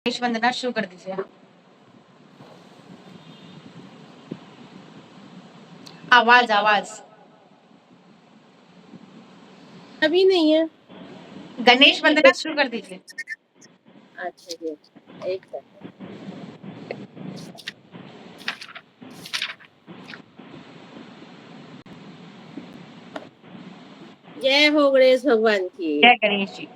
गणेश वंदना शुरू कर दीजिए। आवाज आवाज अभी नहीं है। गणेश वंदना शुरू कर दीजिए। अच्छा जी, अच्छा एक सेकंड। जय हो गणेश भगवान की। जय गणेश जी।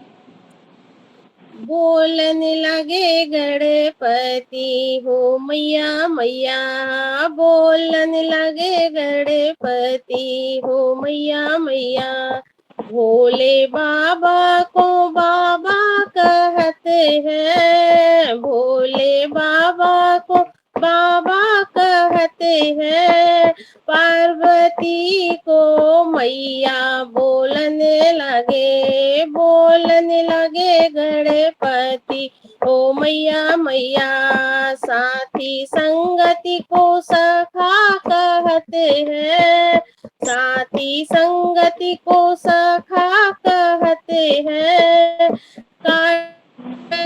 बोलने लगे गणपति हो मैया मैया, बोलने लगे गणपति हो मैया मैया। भोले बाबा को बाबा कहते हैं, भोले बाबा को बाबा कहते हैं। पार्वती को मैया बोलने लगे, बोलने लगे गणपति ओ मैया मैया। साथी संगति को सखा कहते हैं, साथी संगति को सखा कहते हैं।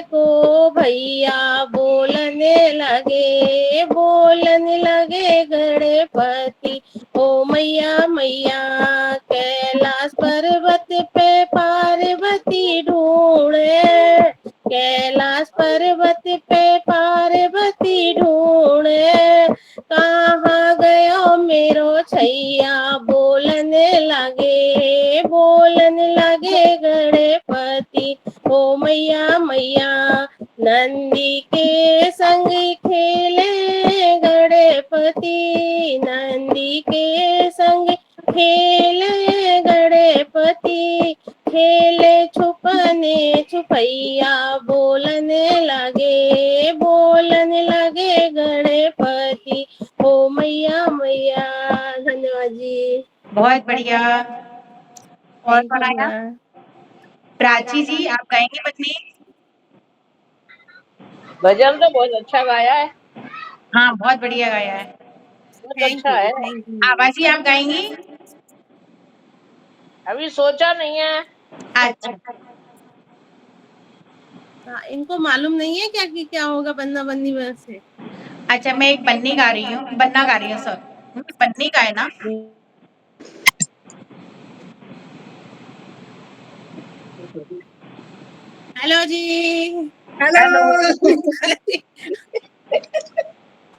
को भैया बोलने लगे गणपति ओ मैया मैया। कैलाश पर्वत पे पार्वती ढूंढे, कैलाश पर्वत पे पार्वती ढूंढे। कहाँ गयो मेरो छैया बोलने लगे गणपति ओ मैया मैया। नंदी के संग खेले गणपति, नंदी के संग खेले गणपति। खेले छुपने छुपैया बोलने लगे गणपति ओ मैया मैया। धन्यवाद जी। बहुत बढ़िया। और थैंक यू बनाया माँ। प्राची जी, आप गाएंगे पत्नी? भजन तो बहुत अच्छा गाया है। हाँ, बहुत बढ़िया गाया है। बहुत थैंक अच्छा है। यू। आवाजी आप गाएंगी? अभी सोचा नहीं है। अच्छा। इनको मालूम नहीं है क्या कि क्या होगा बन्ना बन्नी में से? अच्छा, मैं एक बन्नी गा रही हूँ, बन्ना गा रही हूँ सर। बन्नी का है ना? हेलो जी। हेलो।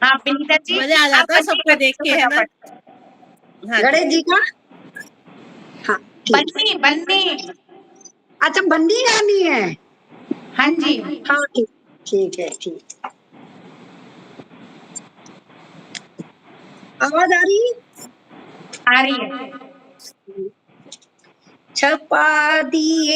हाँ विनीता जी, मजा आ आप जाता है बन्नी सबको कर देख दीजिए के, है ना? फटाफट। हाँ गणेश जी का। हाँ ठीक। बन्नी बन्नी। अच्छा बंदी गानी है। हाँ जी। हाँ ठीक, ठीक है ठीक। आवाज आ रही? आ रही है। छपा दिए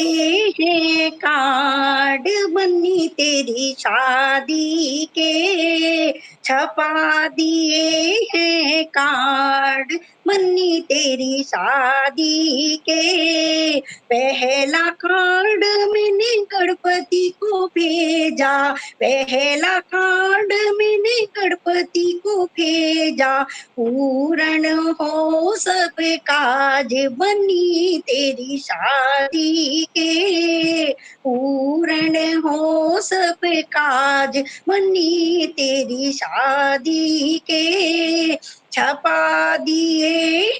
हैं कार्ड बन्नी तेरी शादी के, छपा दिए हैं कार्ड बन्नी तेरी शादी के। पहला कार्ड मैंने गणपति को भेजा, पहला कार्ड मैंने गणपति को भेजा। पूर्ण हो सब काज बनी तेरी शादी के, पूर्ण हो सब काज बनी तेरी शादी के। छपा दिए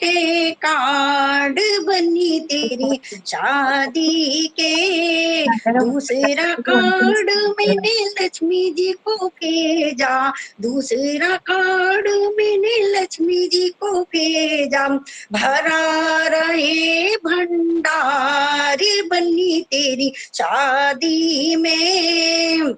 हैं कार्ड बनी तेरी शादी के। दूसरा कार्ड मैंने लक्ष्मी जी को भेजा, दूसरा कार्ड मैंने लक्ष्मी जी को भेजा। भरा रहे भंडार बनी तेरी शादी में,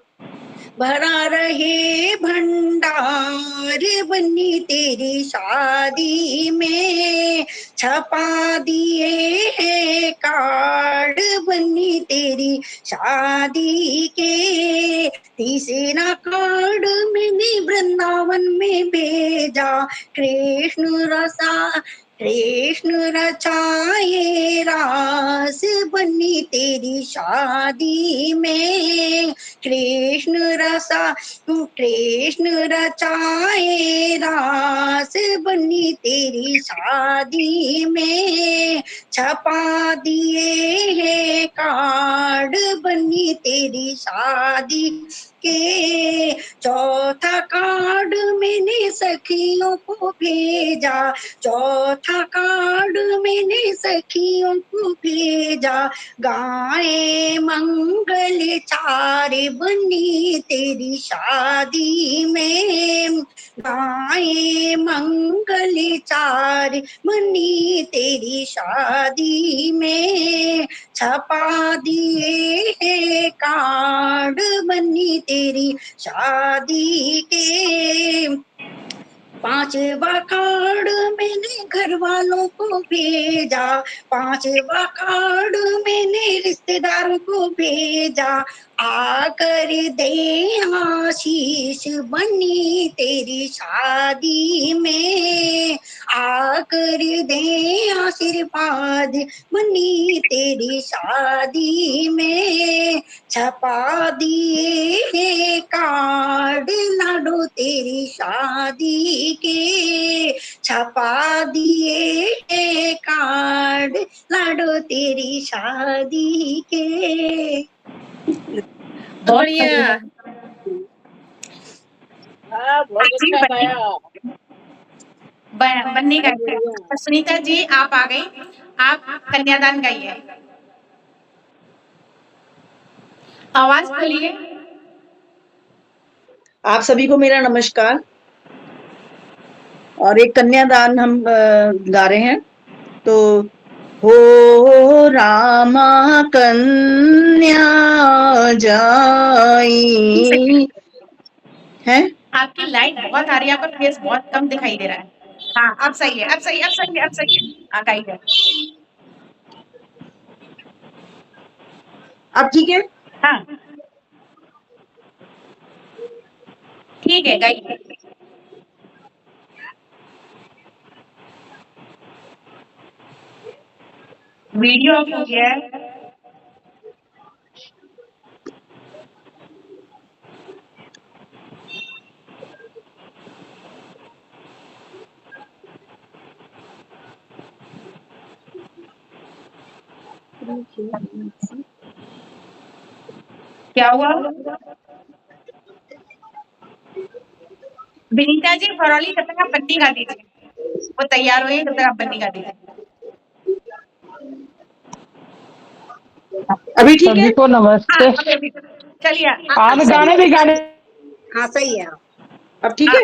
भरा रहे भंडार बनी तेरी शादी में। छपा दिए हैं कार्ड बनी तेरी शादी के। तीसरा कार्ड मैंने वृंदावन में भेजा, कृष्ण रसा कृष्ण रचाए रास बनी तेरी शादी में। कृष्ण रचाए रास बनी तेरी शादी में। छपा दिए हैं कार्ड बनी तेरी शादी के। चौथा कार्ड मैंने सखियों को भेजा, चौथा कार्ड मैंने सखियों को भेजा। गाए मंगल चार बनी तेरी शादी में, गाए मंगल चार बनी तेरी शादी में। छपा दिए है कार्ड बनी तेरी शादी के। पांचवा कार्ड मैंने घर वालों को भेजा, पांचवा कार्ड मैंने रिश्तेदारों को भेजा। आकर दे आशीष बनी तेरी शादी में, आकर दे आशीर्वाद बनी तेरी शादी में। छपा दिए है कार्ड लाडो तेरी शादी के, छपा दिए है कार्ड लाडो तेरी शादी के। बढ़िया। हाँ, बहुत जी, अच्छा गाया। बन्नी बहुत गाइए। बढ़िया। सुनीता जी आप आ गई, आप कन्यादान गाइए। आवाज खोलिए। आप सभी को मेरा नमस्कार। और एक कन्यादान हम गा रहे हैं। तो हो रामा कन्या जाई है। आपकी लाइट बहुत आ रही है, आपका फेस बहुत कम दिखाई दे रहा है। हाँ अब सही है, अब सही है, अब सही है, अब सही है। हाँ गाइए। अब ठीक है। हाँ ठीक है गाइए। वीडियो ऑफ हो गया है। क्या हुआ? विनीता जी फरौली जब तक आप बन्नी गा दीजिए, वो तैयार हुई तब तक आप बन्नी गा दीजिए। अभी ठीक है। सभी को नमस्ते। हाँ चलिए आप गाने भी गाने। हाँ सही है। अब ठीक है।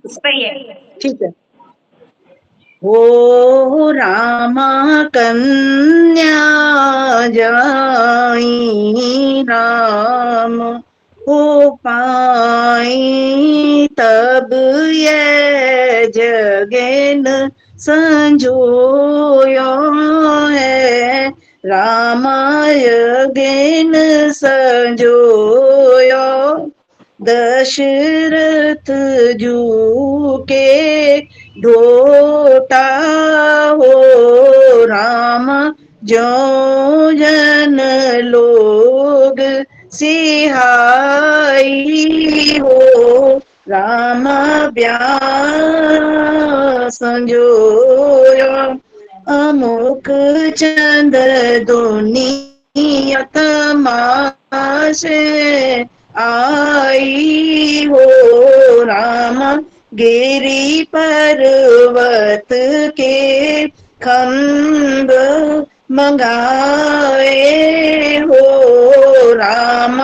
सही है। ठीक है। हो रामा कन्या जाई राम हो पाई तब ये जगन संजोयो है। रामायण संजोयो दशरथ जू के ढोटा हो। राम जो जन लोग सिहाई हो। राम ब्याह संजोयो अमुक चंद दुनिया तमाशे आई हो। राम गिरी पर्वत के खंड मंगाए हो। राम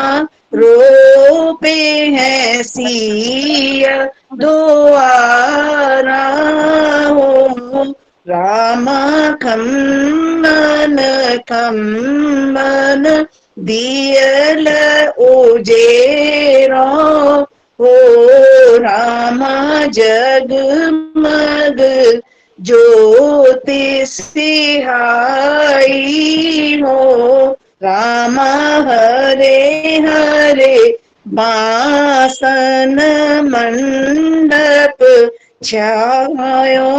रोपे हैं सिया दोआरा हो। राम खम्मन खम्मन दियल उजेरो हो। रामा जगमग ज्योति सिहाई हो। रामा हरे हरे बासन मंडप छायो।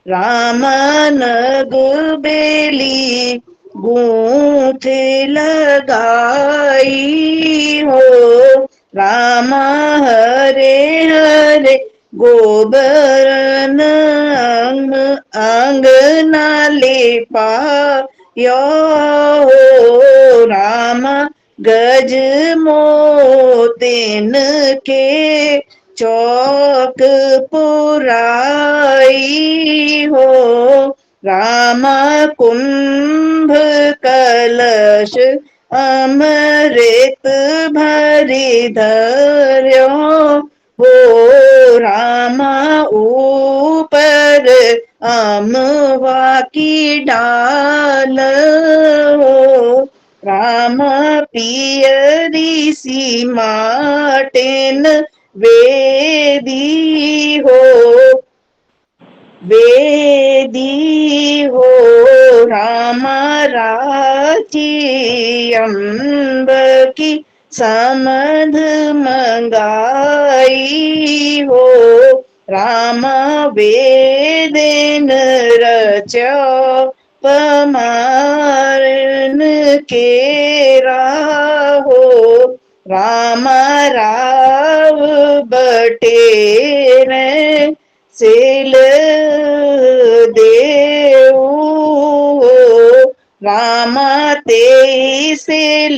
रामा नग बेली गूंथ लगाई हो। रामा हरे हरे गोबरन अंगना ले पायो हो। रामा गज मोतिन के चौक पुराई हो, राम कुंभ कलश अमृत भरि धर्यो हो, राम ऊपर अमवा की डाल हो, राम पियरी सी माटेन वेदी हो, वेदी हो, राम राची अम्ब की समध मंगाई हो, राम वेदेन रचो पमारन केरा हो, राम राव बटेर सेल देऊ, राम ते सेल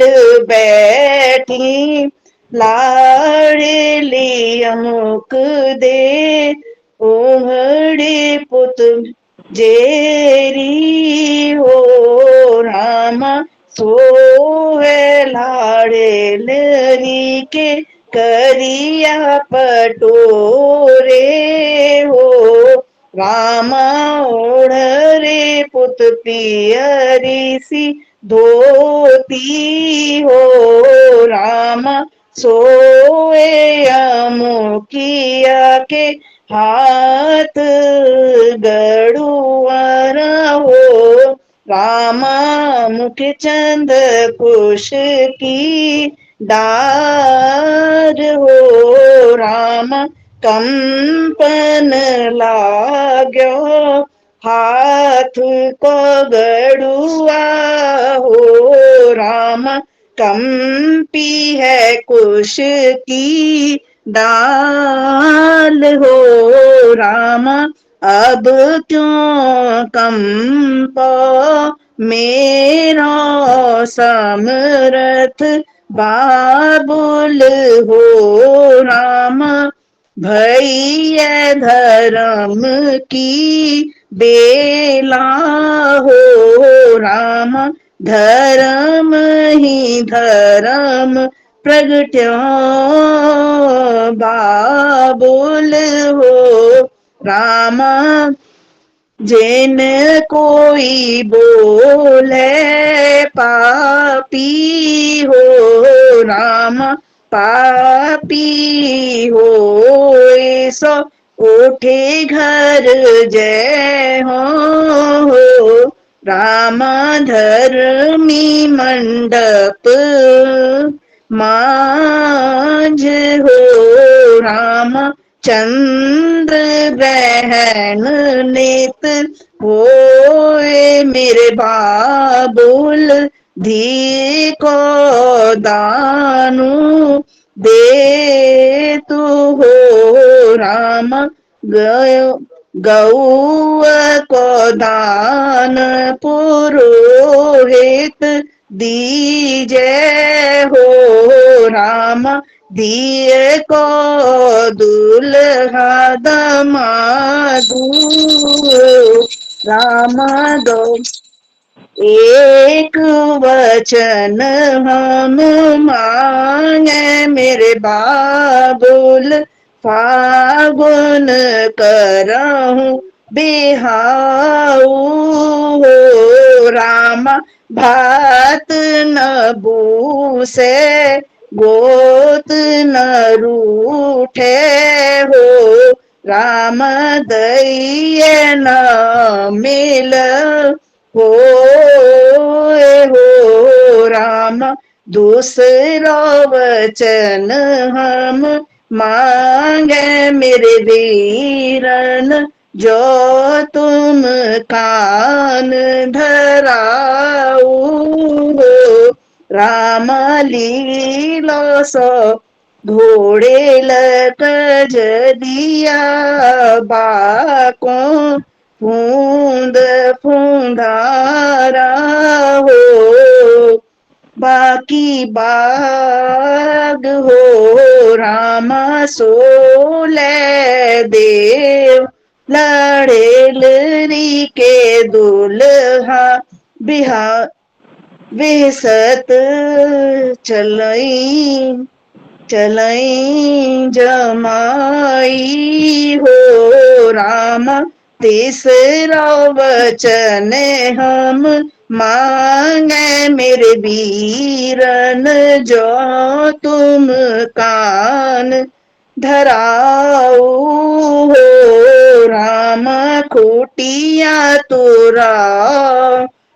बैठी लाड़ली अमुक दे, ओहड़े पुत जेरी हो, राम सोहे लाड़े लरी के करिया पटोरे हो, राम ओढ़रे पुत पियरी सी धोती हो, राम सोए अमुकिया के हाथ गड़ुआरा हो, राम मुख चंद कुश की डार हो, राम कंपन लाग्यो हाथ को गड़ुआ हो, राम कंपी है कुश की डाल हो, राम अब क्यों कंपो मेरा समरथ बाबुल हो, राम भैया धर्म की बेला हो, राम धर्म ही धर्म प्रगट्यो बाबुल हो, राम जिन कोई बोले पापी हो, राम पापी हो सो उठे घर जय हो, राम धर्मी मंडप मांझ हो, राम चंद्र ग्रहण नेत होए मेरे बाबुल धी को दानु दे तू हो, राम गौ को दान पुरोहित दीजे हो, राम दिए को दुल्हा दमादू, राम दो एक वचन हम मांगे मेरे बाबुल, फागुन करहूं बिहाऊ हो, राम भात न बूसे गोत न रूठे हो, राम दैये न मिल हो, राम दूसरा वचन हम मांगे मेरे वीरन, जो तुम कान धराऊ हो, राम लीलो सो घोड़े लकज दिया बाको फूंद फूंदारा हो, बाकी बाग हो रामा सोले देव लाड़ेलरी के दुल्हा बिहा बेसत चलई चलई जमाई हो रामा तीसरा वचन हम मांगे मेरे वीरन जो तुम कान धराओ हो राम खुटिया तुरा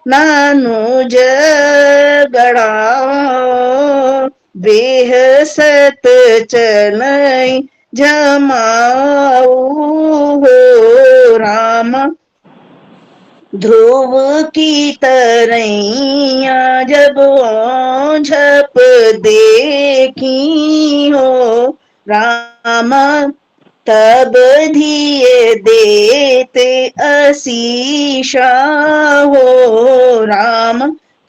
नानु जगड़ा बेहसत चलई जमाऊ हो राम ध्रुव की तरैया जब झप देखी हो रामा तब दिए देते असीषा हो राम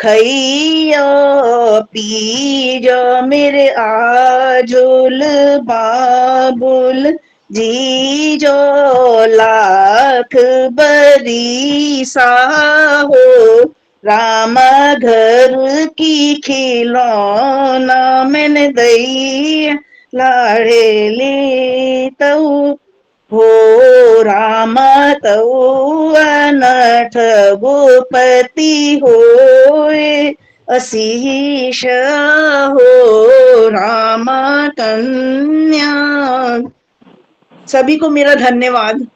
खैया पीजो मेरे आजुल बाबुल जी जो लाख बरीसा हो रामा घर की खिलौना मैंने दई लाड़ेली तऊ हो रामा तऊ अनठ भूपति होए असीष हो रामा कन्या। सभी को मेरा धन्यवाद।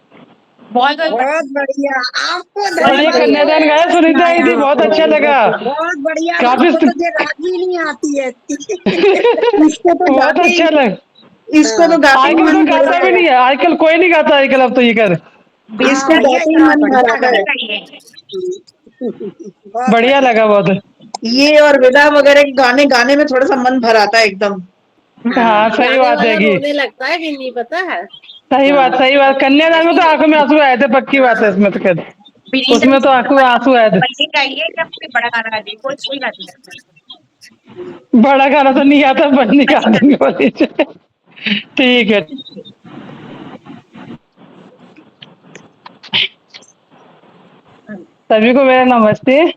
बहुत बहुत बहुत बढ़िया, आपको और ये धन्यवाद। कन्यादान गाया सुनीता दीदी, बहुत अच्छा लगा। बहुत बढ़िया, काफी हमको तो ये राजी नहीं आती है। इसको तो बहुत गाते ही अच्छा लगा। इसको तो गाते ही आजकल तो मन गाता भरा भी है। नहीं है, आजकल कोई नहीं गाता आजकल, अब तो ये कर इसको बढ़िया गाते ही था, मन बढ़िया भरा था। है। बहुत बढ़िया लगा बहुत। ये और विदा वगैरह के गाने गाने में थोड़ा सा मन भर आता है एकदम। हाँ सही गाने बात है वाला कि रोने लगता है भी नहीं, पता है। सही बात। कन्यादान में तो आंखों में आंसू आए थे, पक्की बात है इसमें तो कर, उसमें तो आंसू आए थे। बच्चे चाहिए या कोई बड़ा गाना गा दे, कुछ भी गा दे। बड़ा गाना तो नहीं आता, बनने का देंगे बोले। ठीक है। सभी को मेरा नमस्ते।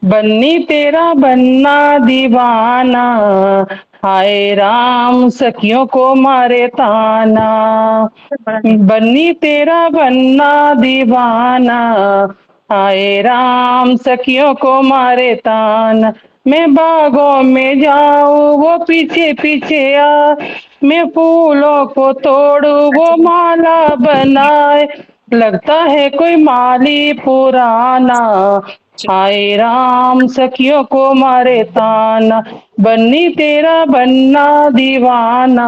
बन्नी तेरा बन्ना दीवाना, हाय राम सखियों को मारे ताना। बन्नी तेरा बन्ना दीवाना, हाय राम सखियों को मारे ताना। मैं बागों में जाऊं वो पीछे पीछे आ, मैं फूलों को तोड़ू वो माला बनाए। लगता है कोई माली पुराना, हाय राम सखियों को मारे ताना। बन्नी तेरा बन्ना दीवाना,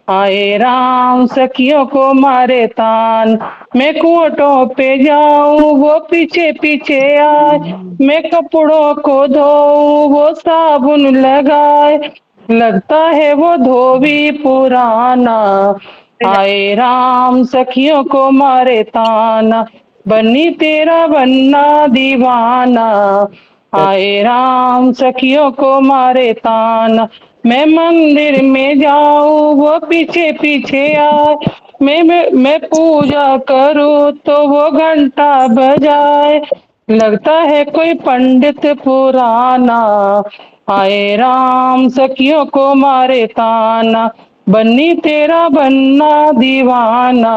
हाय राम सखियों को मारे तान। मैं कुआटों पे जाऊं वो पीछे पीछे आए, मैं कपड़ों को धोऊं वो साबुन लगाए। लगता है वो धोबी पुराना, हाय राम सखियों को मारे ताना। बन्नी तेरा बन्ना दीवाना, हाय राम सखियों को मारे ताना। मैं मंदिर में जाऊं वो पीछे पीछे आए, मैं पूजा करूं तो वो घंटा बजाए। लगता है कोई पंडित पुराना, हाय राम सखियों को मारे ताना। बन्नी तेरा बन्ना दीवाना,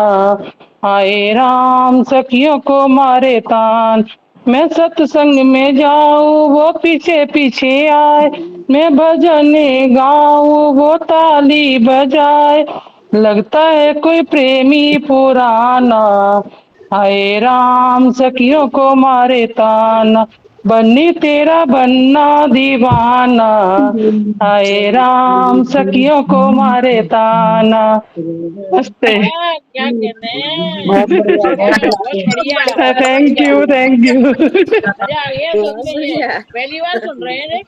हाय राम सखियों को मारे तान। मैं सत्संग में जाऊं वो पीछे पीछे आए, मैं भजन गाऊं वो ताली बजाए। लगता है कोई प्रेमी पुराना, हाय राम सखियों को मारे ताना। बन्नी तेरा बन्ना दीवाना, हाय राम सखियों को मारे ताना। नमस्ते। क्या कहते हैं, बहुत बढ़िया, बहुत बढ़िया। Thank you. मजा आ गया सुनने में, बढ़िया। पहली बार सुन रहे हैं।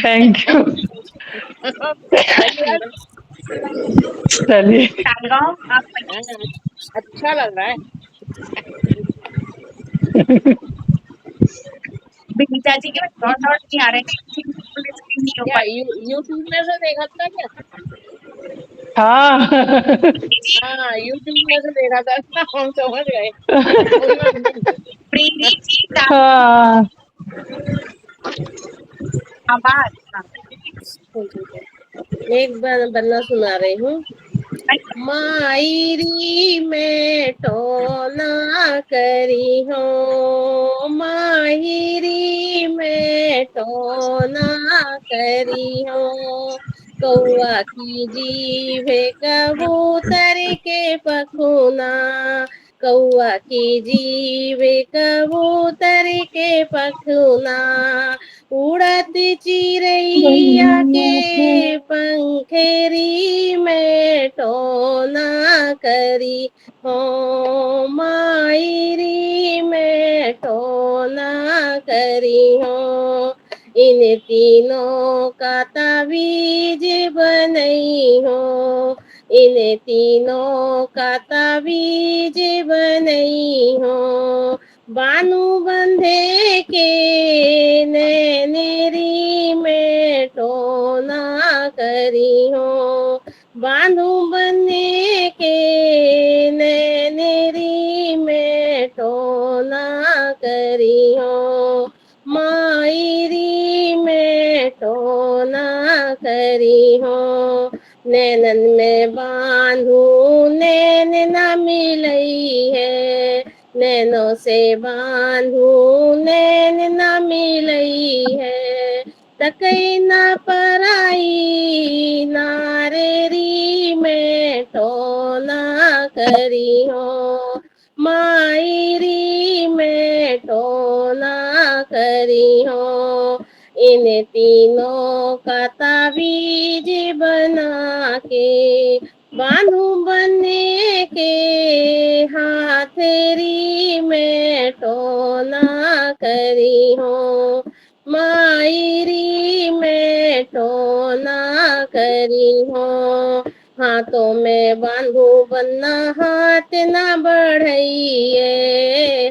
Thank you. पहली बार। चलिए सालगांव आप हाँ, अच्छा लग रहा है। बीता जी के डॉट डॉट नहीं आ रहे थे, नहीं हो क्या पाई। यूट्यूब में से देखा था क्या? हाँ हाँ, यूट्यूब में से देखा था ना, हम समझ गए। उन्होंने प्रीति जी हाँ आवाज। हाँ, एक बार बन्ना सुना रही हूँ। मायरी में टोना करी हो, माहिरी में टोना करी हो, कौआ की जीभे कबूतर के पखुना, कौआ की जीभे कबूतर के पखुना, उड़त चिड़ैया के पंखेरी में टोना करी हो, मायरी में टोना करी हो, इन तीनों का ताबीज बनई हो, इन तीनों का ताबीज बनई हो, बानू बंधे के नैनेरी में टोना करी हो, बानू बंधे के नैनेरी में टोना करी हो, मायरी में टोना करी हो, नैनन में बांधू नैन न मिलई है, नैनों से बांधू नैन न मिलई है, तकई न पराई नारेरी में टोना करी हो, मायरी में टोना करी हो, इन तीनों का ताबीज बना के, बानू बने के हाथेरी में टोना करी हो, मायरी में टोना करी हो, हाथों में बांधू बन्ना हाथ न बढ़इए,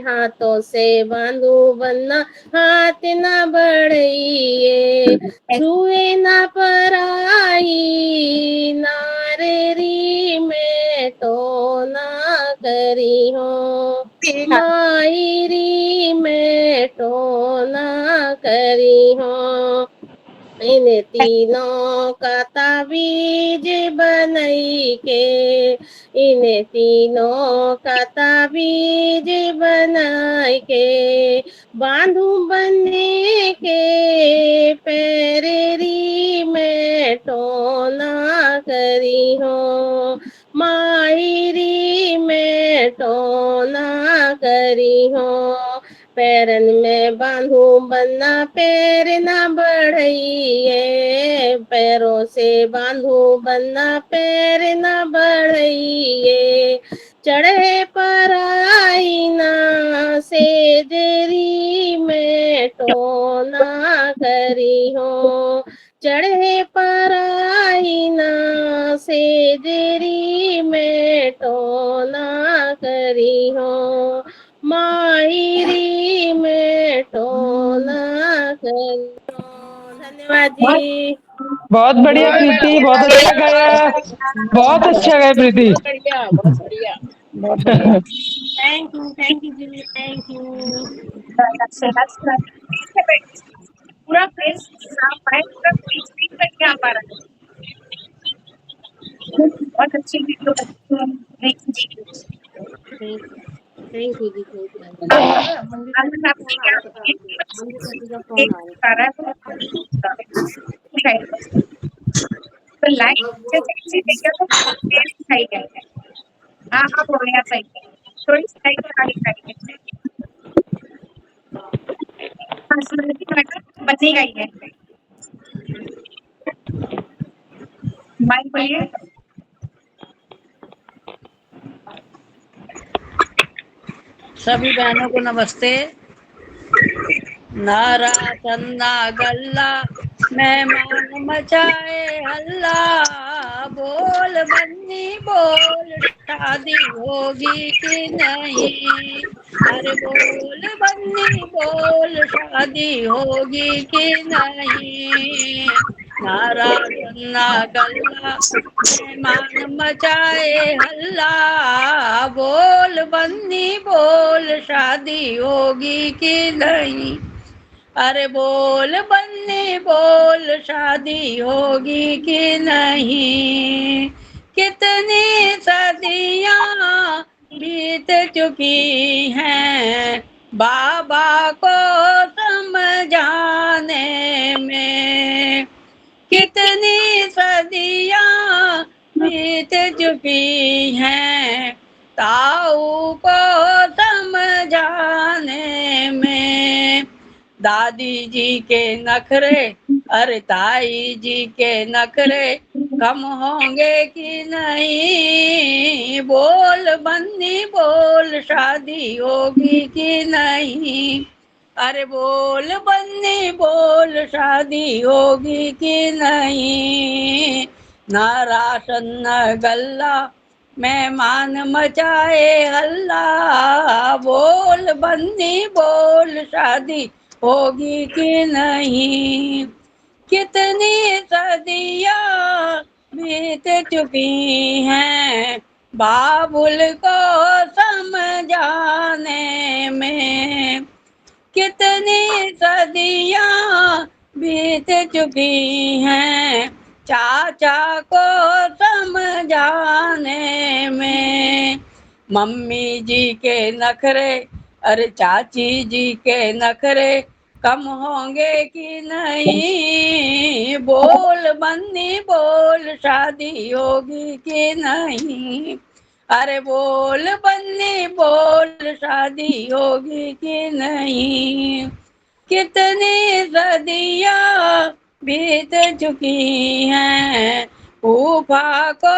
हाथों से बांधू बन्ना हाथ न बढ़इए, छुए न पराई नारेरी में टोना करी हो, मायरी में टोना करी हो, इन तीनों का ताबीज बनई के, इन तीनों का ताबीज बनाई के, बांधू बने के पैरेरी में टोना करी हो, मायरी में टोना करी हो, पैरन में बांधू बन्ना पैर न बढ़इए, पैरों से बांधू बन्ना पैर न बढ़इए, चढ़े पराई ना सेजरी में टोना करी हो, चढ़े पराई ना सेजरी में टोना करी हो, मायरी में टोना करी हो। धन्यवाद जी। बहुत बढ़िया प्रीति, बहुत अच्छा गाया, बहुत अच्छा गाया प्रीति। बहुत बढ़िया, बहुत बढ़िया। थैंक यू जी, थैंक यू। पूरा फेस साफ है, पूरा फेस क्लीन करके आ पा रहा है। बहुत अच्छी वीडियो देखी जी। थैंक यू जी, थैंक यू। आज आपने क्या देख पा रहा है दिखाई दे। तो लाइट जैसे देखिए तो फेस दिखाई गया है। हाँ हाँ बोल रहे हैं सही, थोड़ी साइड पर आगे करेंगे। हाँ सुनिए मैडम बचने का ही है, माइक बोलिए। सभी बहनों को नमस्ते। नारा चंदा गल्ला मेहमान मचाए हल्ला, बोल बन्नी बोल शादी होगी कि नहीं। अरे बोल बन्नी बोल शादी होगी कि नहीं। नारा सन्ना गल्ला मेहमान मचाए हल्ला। बोल बन्नी बोल शादी होगी कि नहीं। अरे बोल बन्नी बोल शादी होगी कि नहीं। कितनी सदियां बीत चुकी हैं बाबा को समझाने में। कितनी सदियां बीत चुकी हैं ताऊ को समझाने में। दादी जी के नखरे अरे ताई जी के नखरे कम होंगे कि नहीं। बोल बन्नी बोल शादी होगी कि नहीं। अरे बोल बन्नी बोल शादी होगी कि नहीं। ना राशन न गल्ला मेहमान मचाए हल्ला। बोल बन्नी बोल शादी होगी कि नहीं। कितनी सदियां बीत चुकी हैं बाबुल को समझाने में। कितनी सदियां बीत चुकी हैं चाचा को समझाने में। मम्मी जी के नखरे अरे चाची जी के नखरे कम होंगे कि नहीं। बोल बन्नी बोल शादी होगी कि नहीं। अरे बोल बन्नी बोल शादी होगी कि नहीं। कितनी सदियां बीत चुकी हैं फूफा को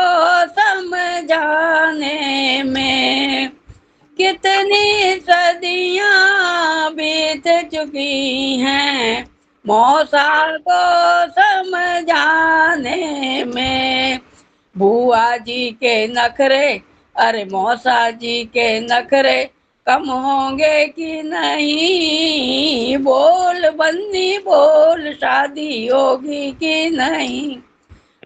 समझाने में। कितनी सदियां बीत चुकी हैं मौसा को समझाने में। बुआ जी के नखरे अरे मौसा जी के नखरे कम होंगे कि नहीं। बोल बन्नी बोल शादी होगी कि नहीं।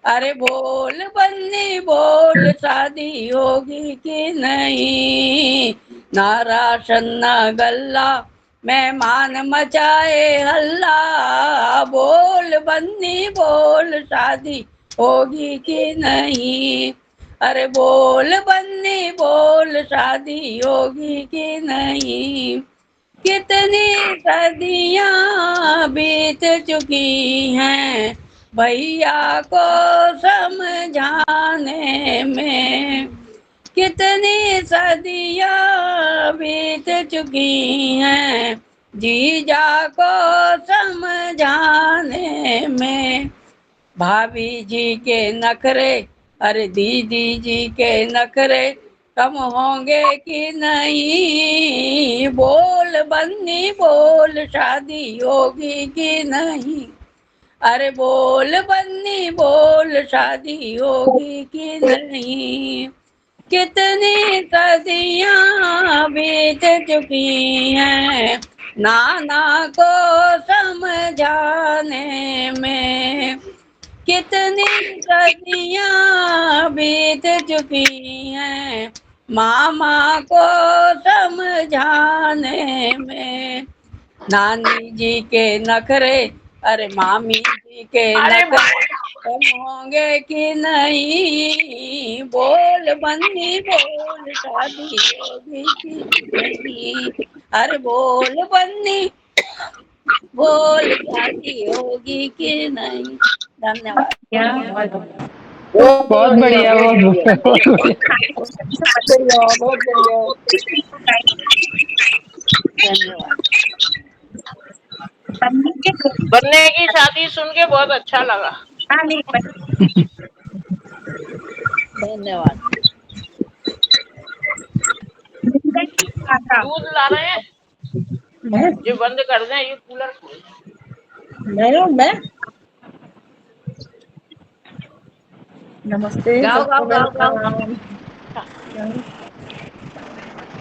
अरे बोल बन्नी बोल शादी होगी कि नहीं। ना राशन न गल्ला मेहमान मचाए हल्ला। बोल बन्नी बोल शादी होगी कि नहीं। अरे बोल बन्नी बोल शादी होगी कि नहीं। कितनी सदियां बीत चुकी हैं भैया को समझाने में। कितनी सदियां बीत चुकी हैं जीजा को समझाने में। भाभी जी के नखरे अरे दीदी जी के नखरे कम होंगे कि नहीं। बोल बन्नी बोल शादी होगी कि नहीं। अरे बोल बन्नी बोल शादी होगी कि नहीं। कितनी सदियां बीत चुकी हैं नाना को समझाने में। कितनी सदियां बीत चुकी हैं मामा को समझाने में। नानी जी के नखरे अरे मामी जी के नखरे कम होंगे कि नहीं। बोल बन्नी बोल शादी होगी कि नहीं। अरे बोल बन्नी बोल शादी होगी कि नहीं। धन्यवाद। बहुत बढ़िया बहुत बढ़िया। बहुत बढ़िया। धन्यवाद। बन्नी के बन्ने की शादी सुन के बहुत अच्छा लगा। नहीं बन्नी धन्यवाद। की भाषा। दूध ला रहे हैं ये बंद कर दें ये कूलर। मैं नमस्ते गाओ गाओ सबको गाओ गाओ। वेलकम।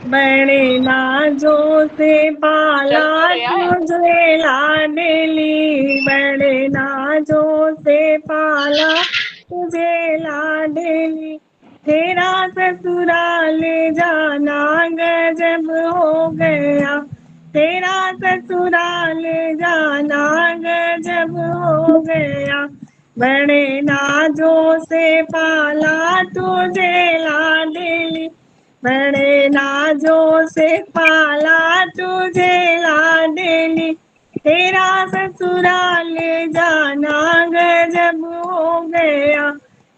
बड़े नाजों से पाला चल तो रहा है। तुझे लाडली, बड़े नाजों से पाला तुझे लाडली, तेरा ससुराल जाना गजब हो गया, तेरा ससुराल जाना गजब हो गया, बड़े नाजों से पाला तुझे लाडली, बड़े नाजों से पाला तुझे लाडली, तेरा ससुराल जाना गजब हो गया,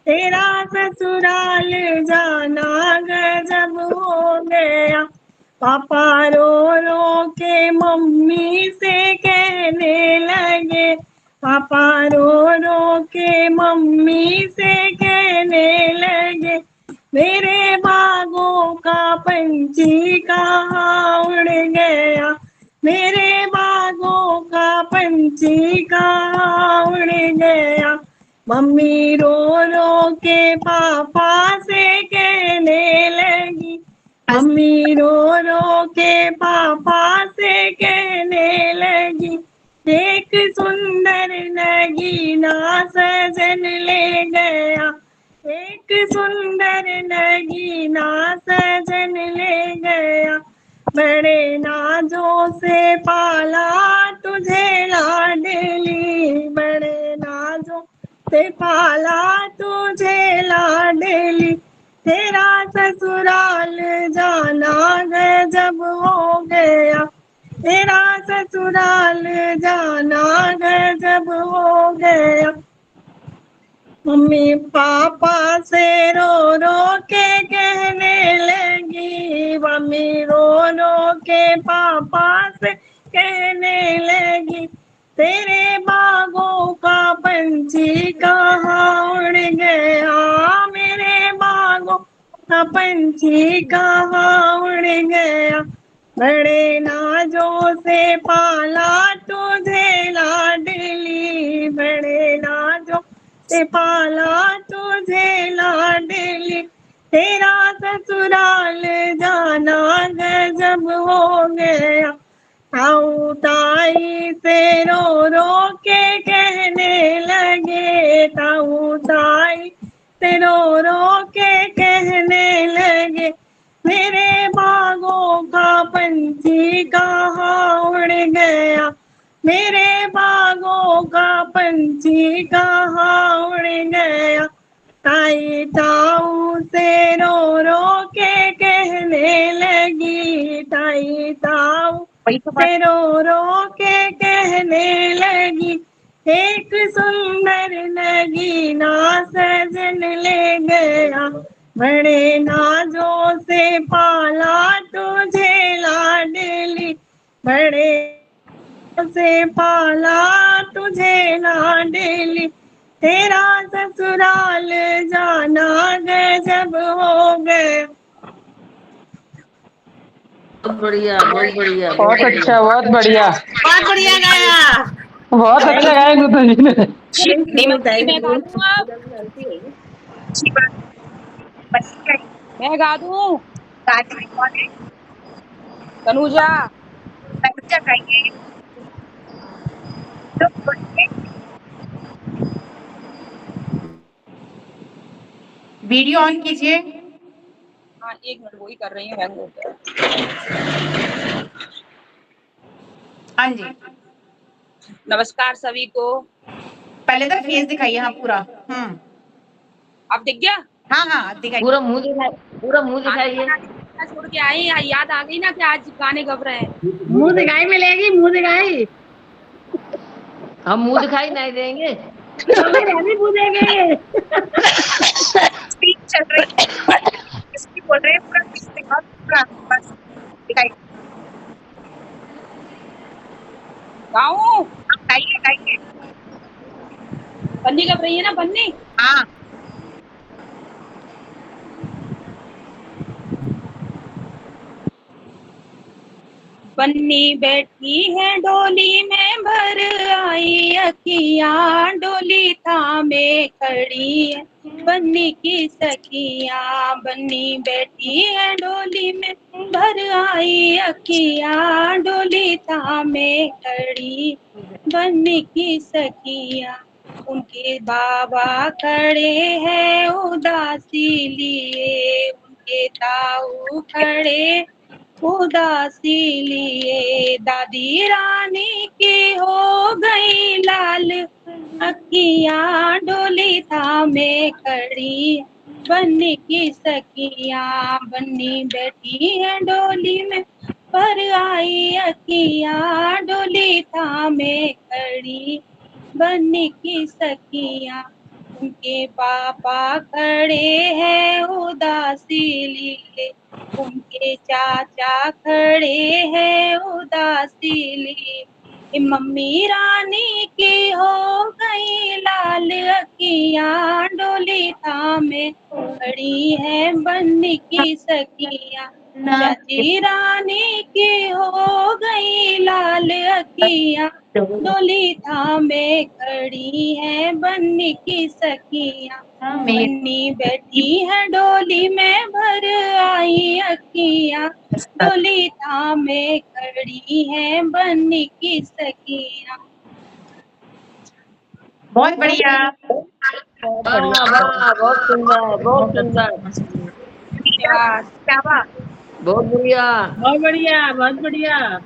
तेरा ससुराल जाना गजब हो गया, पापा रो रो के मम्मी से कहने लगे, पापा रो रो के मम्मी से कहने लगे, मेरे बागों का पंछी कहाँ उड़ गया, मेरे बागों का पंछी कहाँ उड़ गया, मम्मी रो रो के पापा से कहने लगी, मम्मी रो रो के पापा से कहने लगी, एक सुंदर नगीना सजन ले गया, एक सुंदर नगीना सजन ले गया, बड़े नाजों से पाला तुझे लाडली, बड़े नाजों से पाला तुझे लाडली, तेरा ससुराल जाना गजब हो गया, तेरा ससुराल जाना गजब हो गया, मम्मी पापा से रो रो के कहने लगी, मम्मी रो रो के पापा से कहने लगी, तेरे बागों का पंछी कहाँ उड़ गया, मेरे बागों का पंछी कहाँ उड़ गया, बड़े नाजों से पाला तुझे लाडली, बड़े नाजों से पाला तुझे लाडली, तेरा ससुराल जाना गजब हो गया, ताऊ ताई से रो रो के कहने लगे, ताऊ ताई से रो रो के कहने लगे, मेरे बागों का पंछी कहाँ उड़ गया, मेरे बागों का पंछी कहाँ उड़ गया, ताई ताऊ से रो रो के कहने लगी, ताई ताऊ से रो रो के कहने लगी, एक सुंदर नगीना सजन ले गया, बड़े नाजों से पाला तुझे लाडली, बड़े से पाला तुझे लाडली, तेरा ससुराल जाना गजब हो गया। बहुत बढ़िया, बहुत बढ़िया, बहुत अच्छा, बहुत बढ़िया, बहुत बढ़िया गाया। बहुत अच्छा गाया गुड्डू जी ने। मैं गा दूं अब, अच्छी बात, बच्ची मैं गा दूं। गाने कौन है? तनुजा। तनुजा गाइए, तो बोलिए। वीडियो ऑन कीजिए। हाँ 1 मिनट, वही कर रही हूँ, हैंग हो गया। हाँ जी, नमस्कार सभी को। पहले तो फेस दिखाइए, हाँ पूरा। अब दिख गया? हाँ हाँ अब दिखाइए, पूरा मुंह दिखाई, पूरा मुंह दिखाइए। आज छोड़ के आई, याद आ गई ना कि आज गाने गब रहे हैं। मुंह दिखाई मिलेगी, मुंह दिखाई। हम मुंह दिखाई नहीं देंगे। नहीं पूछेंगे। स्पीच चल रही है, इसकी बोल रहे हैं पूरा फेस दिखाओ, पूरा बस दिखाइए। गाऊं? गाइए गाइए। बन्नी गब रही है ना, बन्नी? हाँ बन्नी बैठी है डोली में, भर आई अखियां, डोली थामे खड़ी है, बन्नी की सखियाँ बन्नी बैठी है डोली में, भर आई अखियाँ डोली थामे खड़ी। बन्नी की सखियाँ उनके बाबा खड़े हैं उदासी लिए, उनके ताऊ खड़े उदासी लिए। दादी रानी की हो गई लाल अखियाँ डोली थामे खड़ी। बन्नी की सखियाँ बन्नी बैठी है डोली में, पर आई अखियाँ डोली थामे खड़ी। बन्नी की सखियाँ उनके पापा खड़े हैं उदासी लिए, उनके चाचा खड़े हैं उदासी लिए। मम्मी रानी की हो गई लाल अखियाँ डोली थामे खड़ी है बन्नी की सखियाँ। चाची रानी की हो गई लाल अखियाँ डोली थामे खड़ी है बन्नी की सखियाँ। बन्नी बैठी है डोली में भर आई अखियाँ डोली थामे खड़ी है बन्नी की सखियाँ। बहुत बढ़िया। वाह वाह, बहुत सुंदर, बहुत सुंदर, धन्यवाद। क्या बात। बहुत बढ़िया। बहुत बढ़िया, बहुत बढ़िया।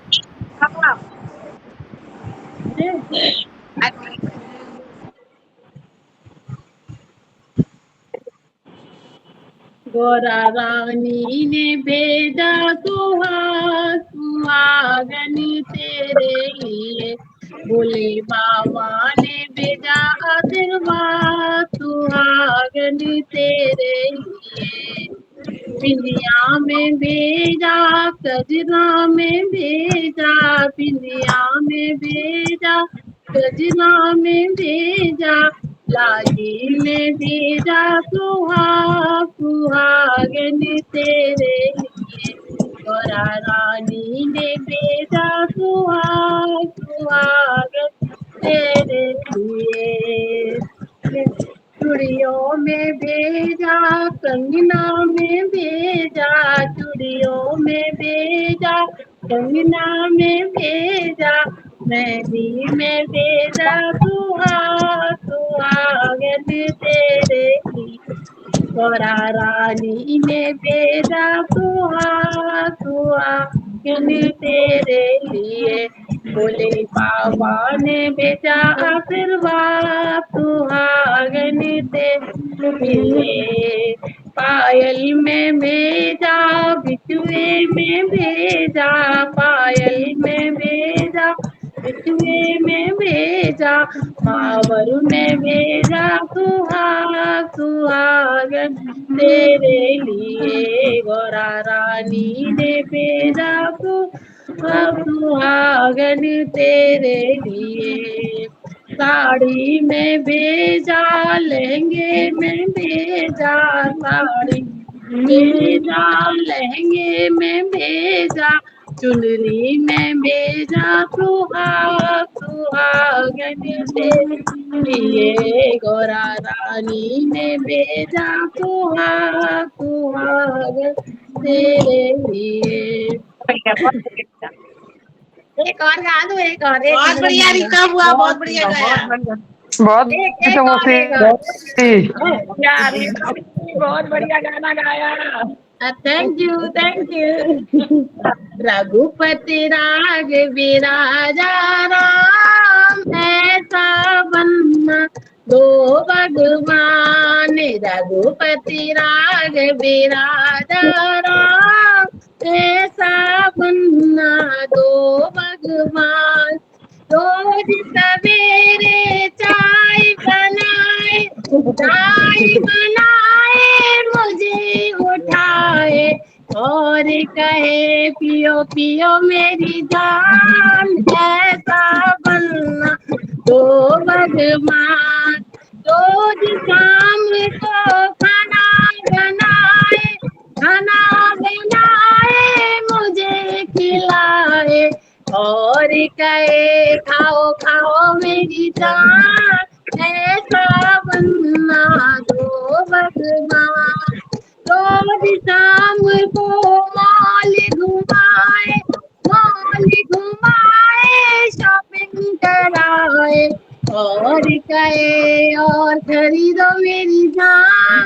गोरा रानी ने भेजा सुहागन तेरे लिए, बोले बाबा ने भेजा आशीर्वाद सुहागन तेरे लिए। पिंडिया में भेजा कजरा में भेजा, पिंडिया में भेजा कजरा में भेजा, लागी में भेजा सुहागन तेरे लिए। गोरा रानी ने भेजा सुहागन तेरे लिए। चूड़ियों में भेजा कंगना में भेजा, चूड़ियों में भेजा कंगना में भेजा, मेहंदी में भेजा सुहागन तेरे लिए। गोरा रानी ने भेजा सुहागन तेरे लिए, बोले बाबा ने भेजा आशीर्वाद सुहागन तेरे लिए। पायल में भेजा बिछुए में भेजा, पायल में भेजा बिछुए में भेजा, मावरू ने भेजा सुहागन तेरे लिए। गोरा रानी ने भेजा सुहागन तेरे लिए। साड़ी में भेजा लहंगे में भेजा, साड़ी भेजा लहंगे में भेजा, चुनरी में भेजा सुहागन तेरे लिए। गोरा रानी ने भेजा सुहागन तेरे लिए। बढ़िया, बहुत बढ़िया। एक और गा दो, एक और। बहुत बढ़िया रीता बुआ, बहुत बढ़िया गाया। बहुत एक और, एक और। बहुत बढ़िया गाना गाया। Thank you, thank you. Raghupati राग विराजा राम, ऐसा बनना दो भगवान। रघुपति राग विराजा राम, ऐसा बनना दो भगवान। रोज सवेरे चाय बनाए, चाय बनाए मुझे उठाए, और कहे पियो पियो मेरी जान। ऐसा बनना दो भगवान। रोज शाम को खाना बनाए, खाना बनाए मुझे खिलाए, और कहे खाओ खाओ मेरी जान। ऐसा बनना दो भगवान। रोज शाम को मॉल घुमाए शॉपिंग कराए और कहे और खरीदो मेरी जान,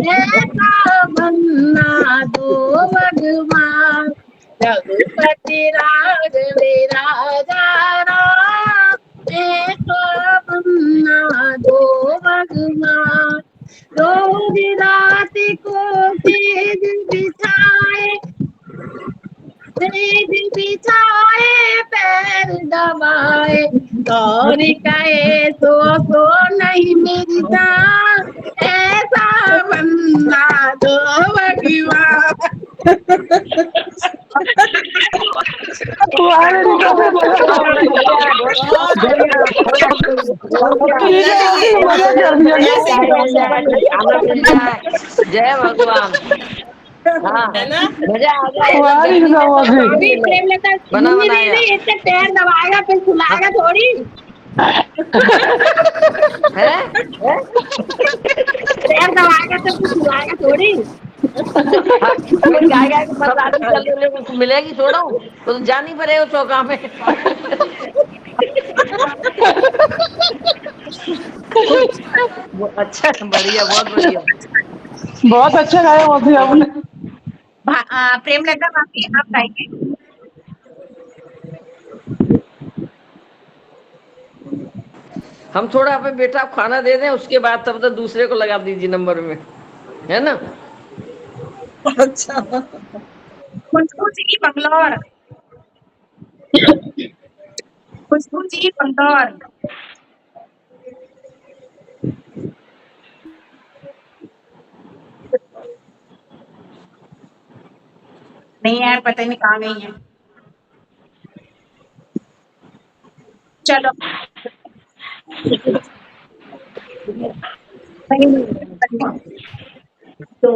ऐसा बनना दो भगवान। रघुपति राघव राजा राम, ऐसा बनना दो भगवान। रोज रात को सेज बिछाए पैर दबाए और कहे सो नहीं मेरी जान, ऐसा बनना दो भगवान। तुम्हारे निकाह से मजा कर दिया। जय भगवान। हाँ मजा आ तुम्हारी निकाह से अभी प्रेमलता बना मुन्नी बनाया। दीदी इससे पैर दबाएगा फिर सुलाएगा थोड़ी। है पैर दबाएगा तो फिर सुलाएगा थोड़ी। मिलेगी छोड़ो तो जा नहीं पड़े चौका में। अच्छा बढ़िया बहुत बढ़िया। बहुत अच्छा गाया मौसी आपने। प्रेमलता माफी आप गाइए। हम थोड़ा अपने बेटा को खाना दे दें उसके बाद तब तक दूसरे को लगा दीजिए नंबर में, है ना। अच्छा खुशबू जी बंगलौर, खुशबू जी बंगलौर। नहीं यार पता नहीं कहाँ गई है। चलो तो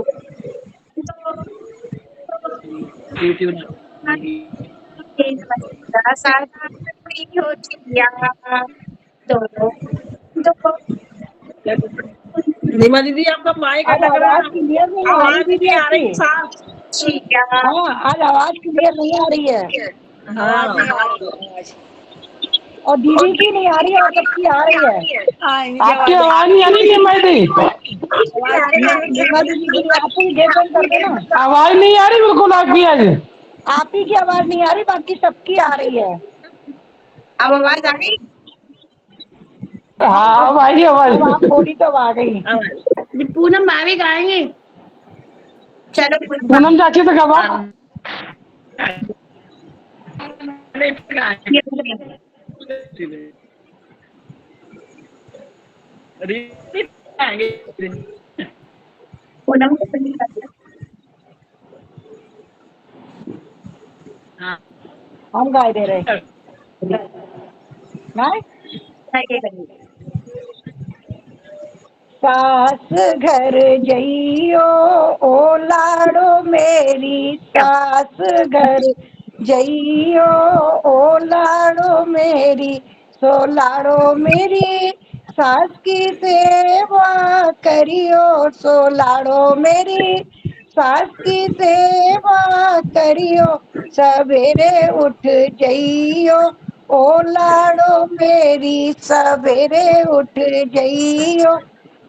रीमा दीदी आपका माइक लग रहा है, आवाज नहीं आ रही साफ। आज आवाज क्लियर नहीं आ रही है। हाँ और दीदी की नहीं आ रही है और सबकी आ रही है। आपकी आवाज नहीं आ रही नीमा दी। रीमा दीदी की आप ही गेट बंद कर देना। आवाज नहीं आ रही बिल्कुल आपकी आज। आप ही की आवाज नहीं आ रही बाकी सबकी आ रही है। अब आवाज आ गई। हाँ अब आई आवाज। आप थोड़ी तो आ गई। पूनम भाभी गाएंगे। चलो पूनम चाची तो गवा। पूनम को सुनी हम गाय दे रहे गाय। सास घर जइयो ओ लाड़ो मेरी सास घर जइयो ओ लाड़ो मेरी सो लाड़ो मेरी सास की सेवा करियो सो लाड़ो मेरी सास की सेवा करियो सवेरे उठ जइयो ओ लाड़ो मेरी सवेरे उठ जइयो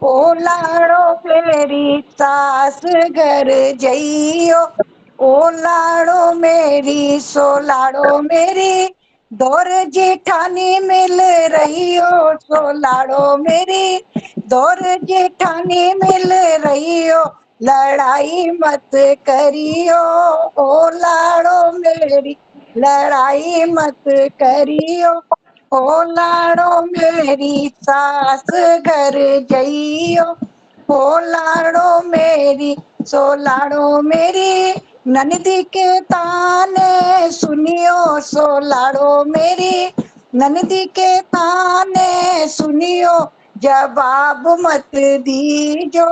ओ लाड़ो मेरी सास घर जइयो ओ लाड़ो मेरी सो लाड़ो मेरी दौर जेठानी मिल रही हो सो लाड़ो मेरी दौर जेठानी मिल रही हो लड़ाई मत करियो ओ लाड़ो मेरी लड़ाई मत करियो ओ लाड़ो मेरी सास घर जइयो ओ लाड़ो मेरी सो लाड़ो मेरी ननदी के ताने सुनियो सो लाड़ो मेरी ननदी के ताने सुनियो जवाब मत दीजो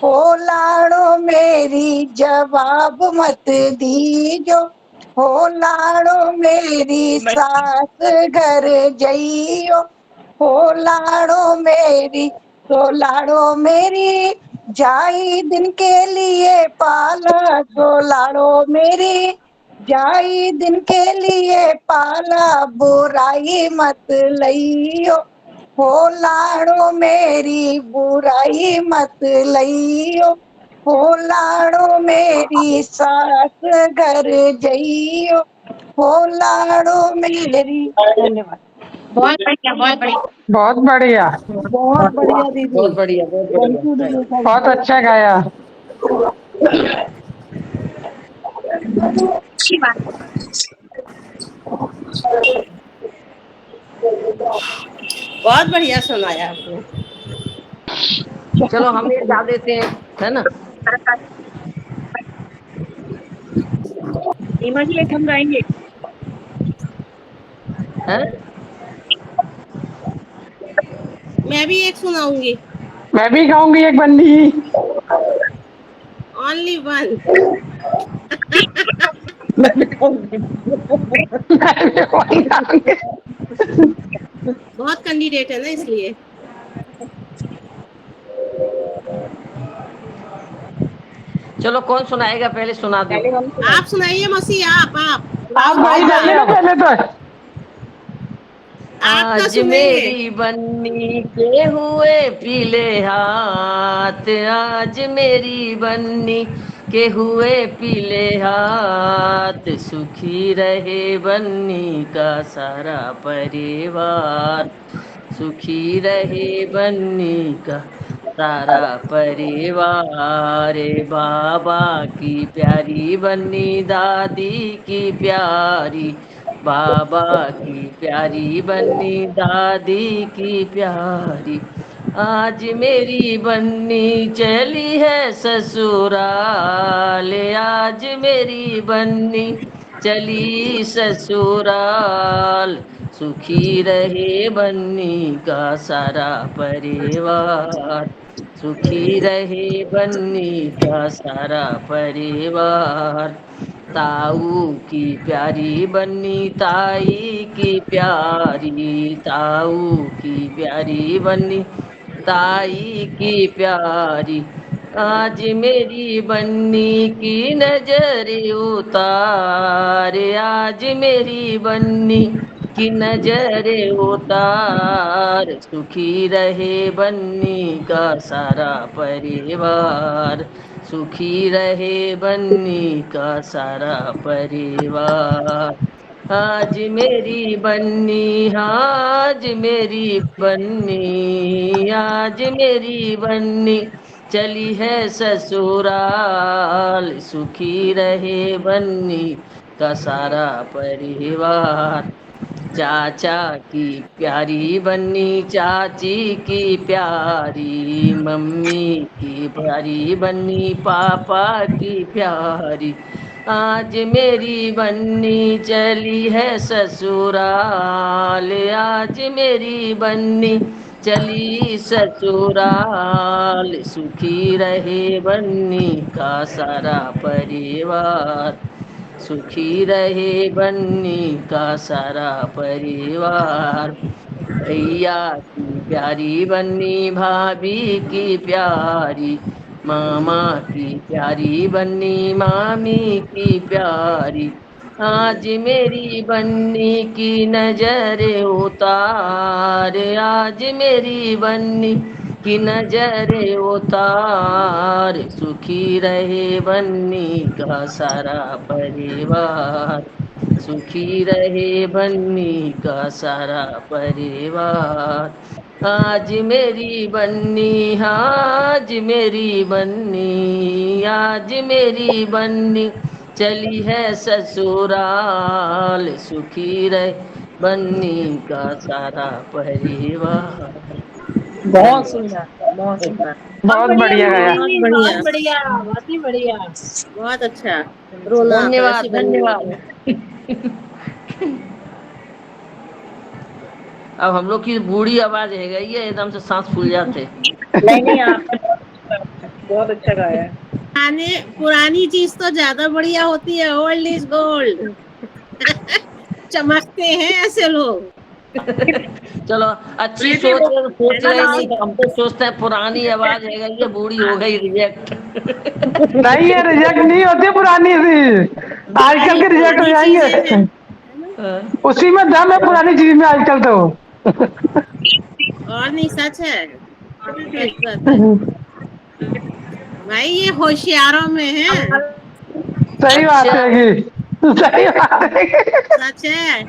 ओ लाड़ो मेरी जवाब मत दीजो ओ लाड़ो मेरी सास घर जइयो ओ लाड़ो मेरी सो लाड़ो मेरी जाई दिन के लिए पाला गो लाड़ो मेरी, जाई दिन के लिए पाला बुराई मत लइयो, हो लाड़ो मेरी बुराई मत लइयो, हो लाड़ो मेरी सास घर जइयो, हो लाड़ो मेरी। धन्यवाद। बहुत बढ़िया, बहुत बढ़िया। बहुत बढ़िया, बहुत बढ़िया दीदी। बहुत बढ़िया, बहुत थैंक यू बढ़िया। दीदी। बहुत अच्छा गाया। अच्छी बात। बहुत बढ़िया सुनाया आपने। चलो हम ये गा देते हैं, है ना? रीमा जी एक हम गाएंगे। हैं? मैं भी एक सुनाऊंगी। मैं भी गाऊंगी एक बंदी। Only one. मैं भी गाऊंगी। बहुत कैंडिडेट है ना इसलिए। चलो कौन सुनाएगा? पहले सुना दो। पहले हम सुनाएंगे। आप सुनाइए मौसी, आप आप राउंड गाई लेना जाइए है। ना पहले तो। आपका आज सुनेंगे। मेरी बन्नी के हुए पीले हाथ, आज मेरी बन्नी के हुए पीले हाथ, सुखी रहे बन्नी का सारा परिवार, सुखी रहे बन्नी का सारा परिवार। रे बाबा की प्यारी बन्नी, दादी की प्यारी, बाबा की प्यारी बन्नी, दादी की प्यारी, आज मेरी बन्नी चली है ससुराल, आज मेरी बन्नी चली ससुराल, सुखी रहे बन्नी का सारा परिवार, सुखी रहे बन्नी का सारा परिवार। ताऊ की प्यारी बन्नी, ताई की प्यारी, ताऊ की प्यारी बन्नी, ताई की प्यारी, आज मेरी बन्नी की नजर उतार, आज मेरी बन्नी की नजर उतार, सुखी रहे बन्नी का सारा परिवार, सुखी रहे बन्नी का सारा परिवार। आज मेरी बन्नी, आज मेरी बन्नी, आज मेरी बन्नी चली है ससुराल, सुखी रहे बन्नी का सारा परिवार। चाचा की प्यारी बन्नी, चाची की प्यारी, मम्मी की प्यारी बन्नी, पापा की प्यारी, आज मेरी बन्नी चली है ससुराल, आज मेरी बन्नी चली ससुराल, सुखी रहे बन्नी का सारा परिवार, सुखी रहे बन्नी का सारा परिवार। भैया की प्यारी बन्नी, भाभी की प्यारी, मामा की प्यारी बन्नी, मामी की प्यारी, आज मेरी बन्नी की नजर उतार, आज मेरी बन्नी की नजर उतार, सुखी रहे बन्नी का सारा परिवार, सुखी रहे बन्नी का सारा परिवार। आज मेरी बन्नी, आज मेरी बन्नी, आज मेरी बन्नी चली है ससुराल, सुखी रहे बन्नी का सारा परिवार। बहुत सुंदर, बहुत सुंदर। बहुत बढ़िया गाया। बहुत बढ़िया, बहुत बढ़िया, बहुत ही बढ़िया। बहुत अच्छा। रोना आप धन्यवाद, ऐसी बन्नी हो धन्यवाद। तो। अब हम लोग की बूढ़ी आवाज है गई है, एकदम से सांस फूल जाते। नहीं नहीं, आपने बहुत अच्छा गाया है। पुरानी चीज तो ज्यादा बढ़िया होती है। Old is gold. चमकते हैं ऐसे लोग। चलो अच्छी सोच है तो सोच रहे नहीं तो हम तो सोचते हैं पुरानी आवाज है ये बूढ़ी हो गई रिजेक्ट। नहीं ये रिजेक्ट नहीं होती पुरानी सी, आजकल के रिजेक्ट हो जाएंगे। उसी में दम है पुरानी चीज में आजकल तो। और नहीं सच है, सच बात है भाई, ये होशियारों में है। सही बात है कि सही बात है सच है।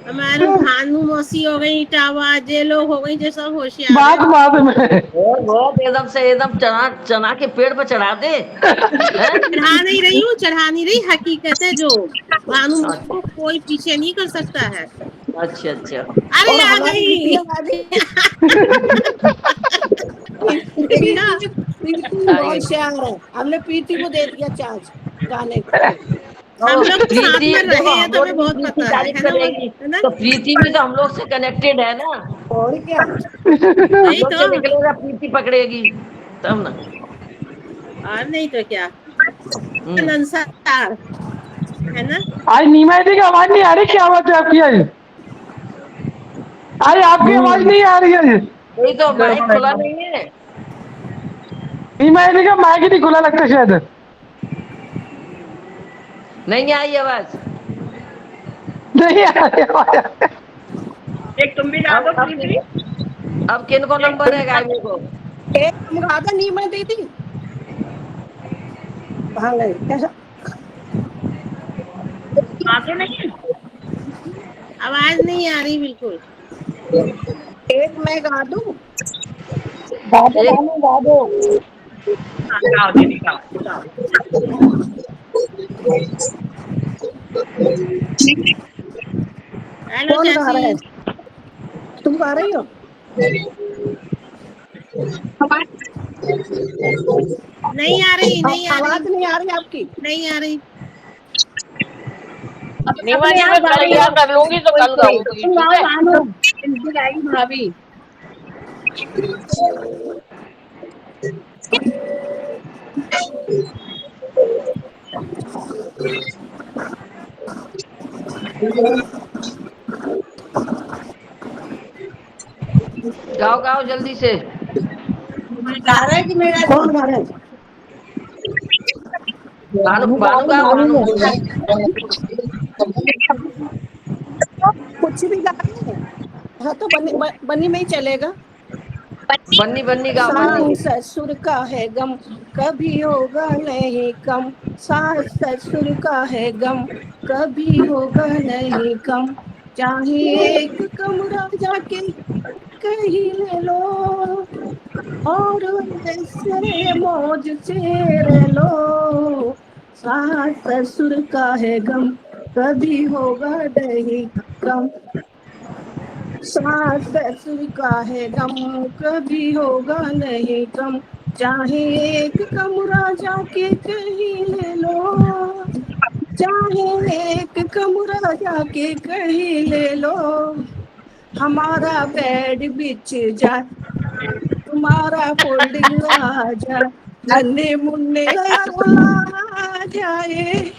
हमारे भानु मौसी हो गई, टावा जे लोग हो गई, जो सब होशियार बात है। बात में बहुत एकदम से एकदम चना चना के पेड़ पे चढ़ा दे हैं? चढ़ा नहीं रही हूँ, चढ़ा नहीं रही, हकीकत है जो भानु मौसी को कोई पीछे नहीं कर सकता है। अच्छा अच्छा अरे आ गई। होशियार है, हमने प्रीति को दे दिया चार्ज गाने को। हम लोग तो साथ प्रीति में देखो रहे हैं हम तो लोग हमें भी बहुत प्रीति पता तारीफ है ना, करेगी है ना। तो प्रीति भी तो हम लोग से कनेक्टेड है ना, और क्या, हम वही लोग से तो, निकलेगा प्रीति पकड़ेगी तब ना। और नहीं तो क्या, हम्म। अनुसार है ना। आज नीमा दी की आवाज नहीं आ रही, क्या बात है आपकी आज? अरे आपकी आवाज नहीं आ रही है। वही तो माइक खुला नहीं है। नीमा दी का माइक ही नहीं खुला लगता शायद। नहीं आई आवाज। नहीं आ रही आवाज। एक तुम भी गा दो प्रीति। अब किन को नंबर है गायबे को? एक राधा नीमा दीदी कहाँ गई? कैसा आते नहीं आवाज नहीं आ रही बिल्कुल। एक मैं गा दूं? गा दो। गाओ दीदी गाओ। हेलो कौन गा रहा है? चाची। तुम गा रही हो? नहीं आ रही, नहीं आ आवाज रही, नहीं आ रही आपकी। नहीं आ रही। नीमा जी मैं कल याद कर लूंगी तो कल गाऊंगी, ठीक है। भाभी गाओ गाओ जल्दी से। गा रहा है कि मेरा कौन गा रहा है? भानु भानु गाओ भानु। कुछ भी गा रही है। हाँ तो बनी में ही चलेगा। बन्नी बन्नी गाओ बन्नी। सास ससुर का है गम, कभी होगा नहीं कम। सास ससुर का है गम, कभी होगा नहीं कम। चाहे एक कमरा जाके कहीं ले लो, और ऐसे मौज से रह लो। सास ससुर का है गम, कभी होगा नहीं कम। सास ससुर का है गम, कभी होगा नहीं कम। चाहे एक कमरा जाके कहीं ले लो, चाहे एक कमरा जाके कहीं ले लो। हमारा बेड बिछ जाए, तुम्हारा फोल्डिंग आ जाए, नन्हे मुन्ने आ जाए,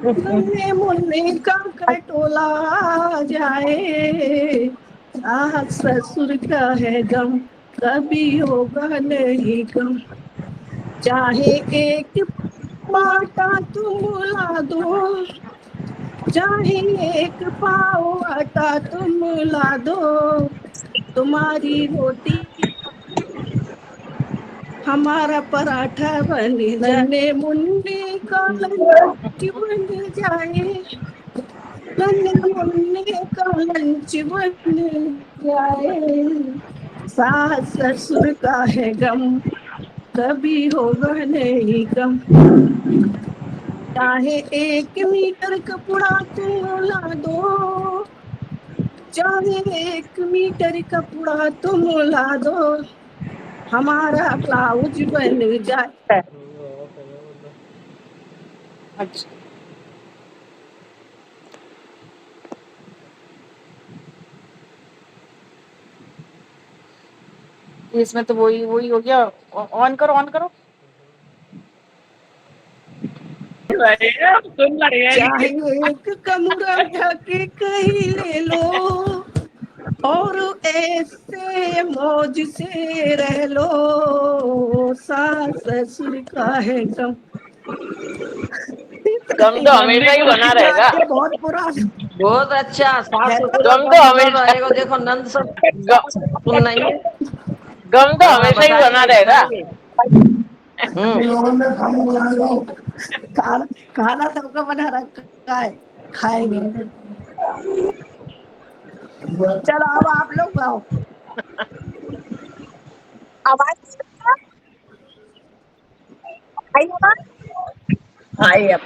नन्हे मुन्ने का कटोला आ जाए। सास ससुर का है गम, कभी होगा नहीं गम। चाहे एक पाटा तुम ला दो, चाहे एक पाव आटा तुम ला दो। तुम्हारी रोटी हमारा पराठा बन जाए, मुन्ने का लंच बन जाए, नन्हे मुन्ने का लंच बन जाए। सास ससुर का है गम, कभी होगा नहीं कम। चाहे 1 मीटर कपड़ा तुम ला दो, चाहे 1 मीटर कपड़ा तुम ला दो। हमारा ब्लाउज बन जाए। अच्छा इसमें तो वही वही हो गया। ऑन करो ऑन करो। चाहे एक कमरा जाके कहीं ले लो, और ऐसे मौज से रह लो, सास ससुर का है गम। गम तो हमेशा ही बना रहेगा। ये बहुत बुरा बहुत अच्छा, सास है। ससुर का गम गम तो बदल हमेशा रहेगा। देखो नंद सब सुनना ही है। गम तो हाँ हमेशा ही बना बताइए रहेगा। बताइए। खाना खाना सबका बना रखा है, खाएंगे। चलो अब आप लोग गाओ। आवाज आई ना? आई अब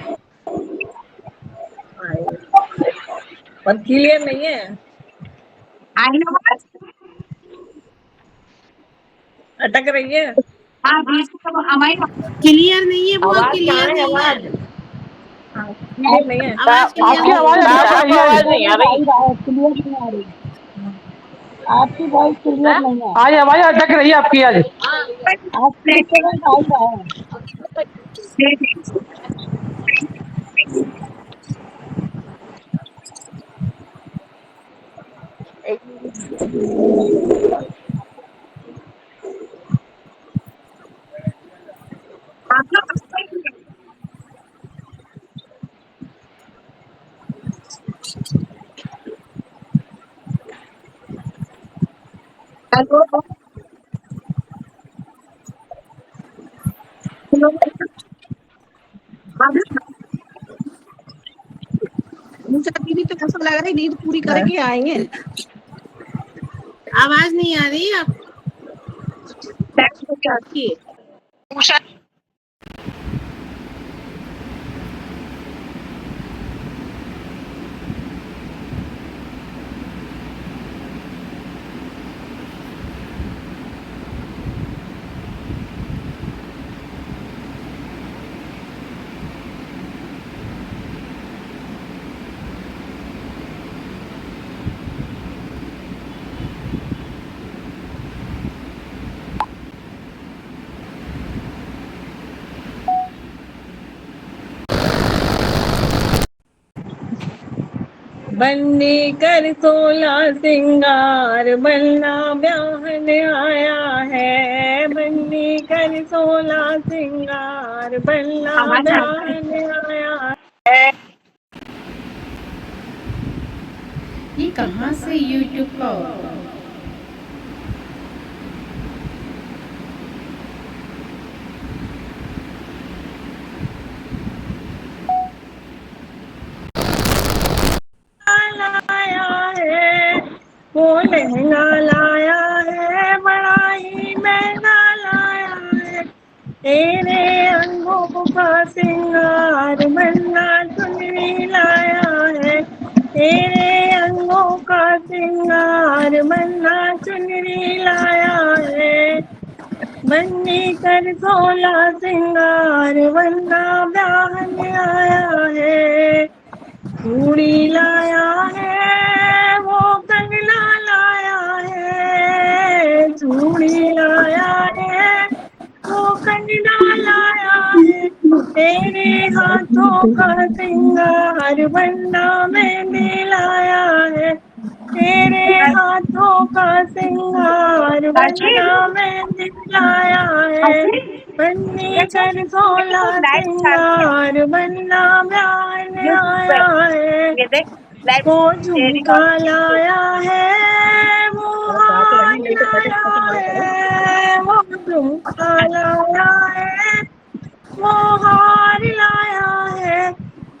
आई, पर क्लियर नहीं है, आई ना आवाज? अटक रही है। हाँ बीच में तो हमारी क्लियर नहीं है, बहुत आवाज कहाँ क्लियर है नहीं है। आवाज? हाँ क्लियर नहीं है। आवाज क्लियर आपकी नहीं आवाज है। अटक साफ रही है। आवाज नहीं आ रही। क्लियर नहीं आ रही, आपकी वॉइस क्लियर नहीं है। आज आवाज अटक रही है आपकी आज। आज डिस्टर्बेंस आ रहा है। आप लोग हेलो हेलो। मुझे दीदी तो ऐसा लग रहा है नींद पूरी करके आएंगे। आवाज नहीं आ रही आप की। बन्नी कर 16 सिंगार, बन्ना ब्याहन आया है। बन्नी कर 16 सिंगार, बन्ना आवाज आ रही है? ब्याहन आया है। ये कहाँ से यूट्यूब का लाया है, वो लहंगा लाया है, बड़ा ही महंगा लाया है। तेरे अंगों का सिंगार, बन्ना चुनरी लाया है। तेरे अंगों का सिंगार, बन्ना चुनरी लाया है। बन्नी कर 16 सिंगार, बन्ना ब्याहन आया है। चूड़ी लाया है, वो कंगना लाया है। चूड़ी लाया है, वो कंगना लाया है। तेरे हाथों का सिंगार, बन्ना मेहंदी लाया है। तेरे हाथों का सिंगार, बन्ना हर्षित मेहंदी लाया है। हर्षित बन्नी देखो कर देखो 16 लाइट चालू है। सिंगार, बन्ना ब्याहन यूट्यूब पे आया है। ये देख लाइट वो तेरी झुमका और लाया है, वो हार लाया है। वो झुमका लाया है, वो हार लाया है।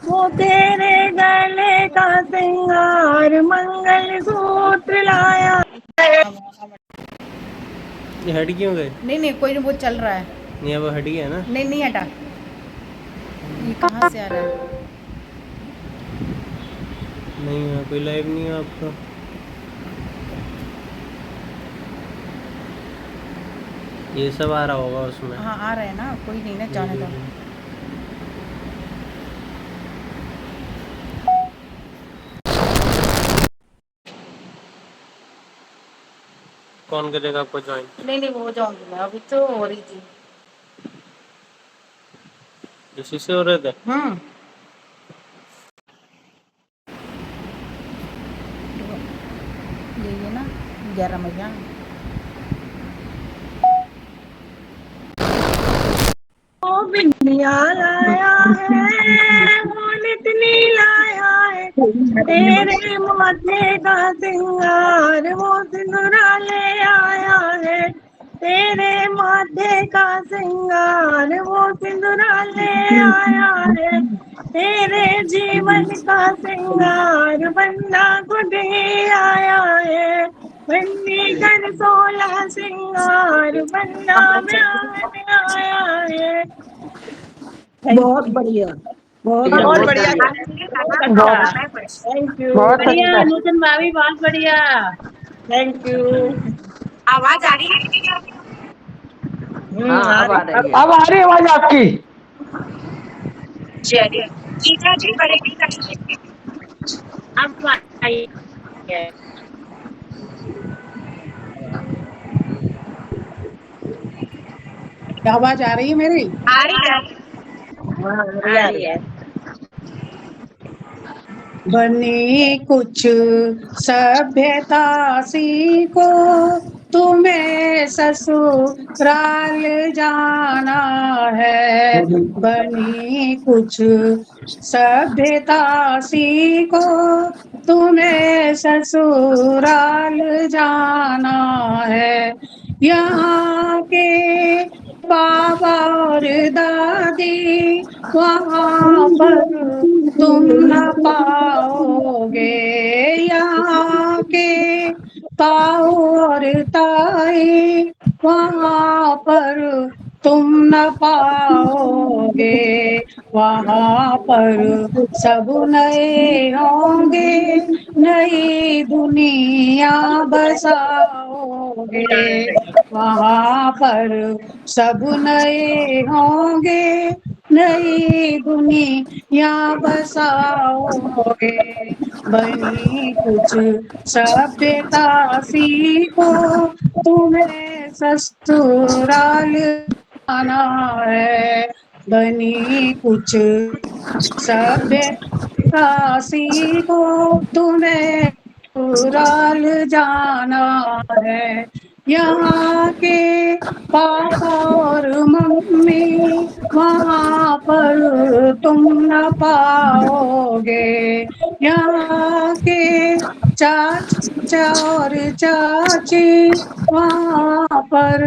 वो तेरे गले का सिंगार, मंगल सूत्र लाया। ये हट क्यों गए? नहीं नहीं कोई नहीं, वो चल रहा है। नहीं अब हट गया ना। नहीं नहीं हटा। ये कहाँ से आ रहा है? नहीं है कोई लाइव नहीं है आपका। ये सब आ रहा होगा उसमें। हाँ आ रहा है ना, कोई नहीं ना, जाने दो। कौन करेगा आपको ज्वाइन? नहीं नहीं वो जाऊंगी मैं, अभी तो हो रही थी। इसी से हो रहे थे। यही है ना। 11 महीना वो बिंदिया लाया है, वो नितनी लाया है, तेरे माथे का सिंगार वो सिंदूरा ले आया है, तेरे माथे का सिंगार वो सिंदूरा ले आया है, तेरे जीवन का सिंगार बन्ना गुडी आया है, बन्नी कर 16 सिंगार बन्ना ब्याह आया है। बहुत बढ़िया बहुत भैया बहुत बहुत बढ़िया बढ़िया। Thank you. बहुत बढ़िया अच्छा। नूतन भाभी बहुत बढ़िया। Thank you. आवाज आ रही है? हाँ अब आ रही है। अब आ रही है आवाज आपकी। चलिए, जीजा जी बड़े अब आई है। आवाज आ रही है मेरी। आ रही है। आ रही है। बनी कुछ सभ्यता सीखो, तुम्हें ससुराल जाना है। बनी कुछ सभ्यता सीखो, तुम्हें ससुराल जाना है। यहाँ के बाबा और दादी वहाँ पर तुम न पाओगे, यहाँ के ताऊ और ताई वहाँ पर तुम न पाओगे। वहाँ पर सब नए होंगे, नई दुनिया बसाओगे। वहाँ पर सब नए होंगे, नई दुनिया बसाओगे। बनी कुछ सभ्यता सीखो, तुम्हें ससुराल आना है। बनी कुछ सभ्यता सीखो, तुम्हें ससुराल जाना है। यहाँ के पापा और मम्मी वहाँ पर तुम न पाओगे। यहाँ के चाचा और चाची वहाँ पर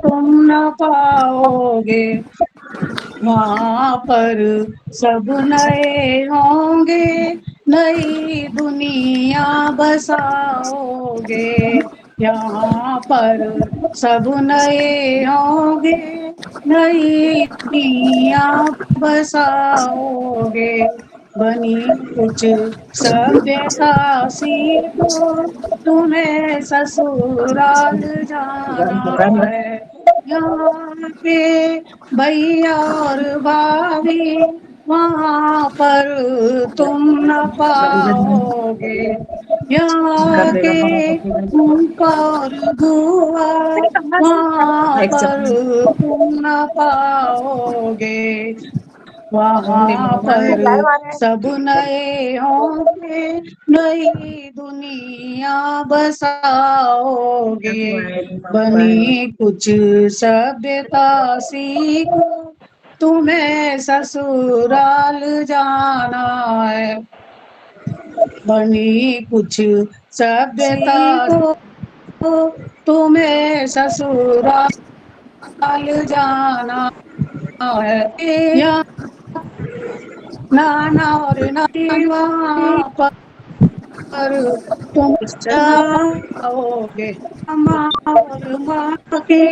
तुम न पाओगे। वहाँ पर सब नए होंगे, नई दुनिया बसाओगे। यहाँ पर सब नए होंगे, नई दुनिया बसाओगे। बनी कुछ सभ्यता सीखो, तुम्हें ससुराल जाना है। यहाँ के भैया और भाभी वहाँ पर तुम न पाओगे। यहाँ के फूफा और बुआ वहाँ पर तुम न पाओगे। वहाँ पर सब नए होंगे, नई दुनिया बसाओगे। बनी कुछ सभ्यता सीखो, तुम्हें ससुराल जाना है। बनी कुछ सभ्यता सीखो, तुम्हें ससुराल जाना है। यहाँ नाना और नानी वहाँ पर तुम जाओगे। माँ और माँ के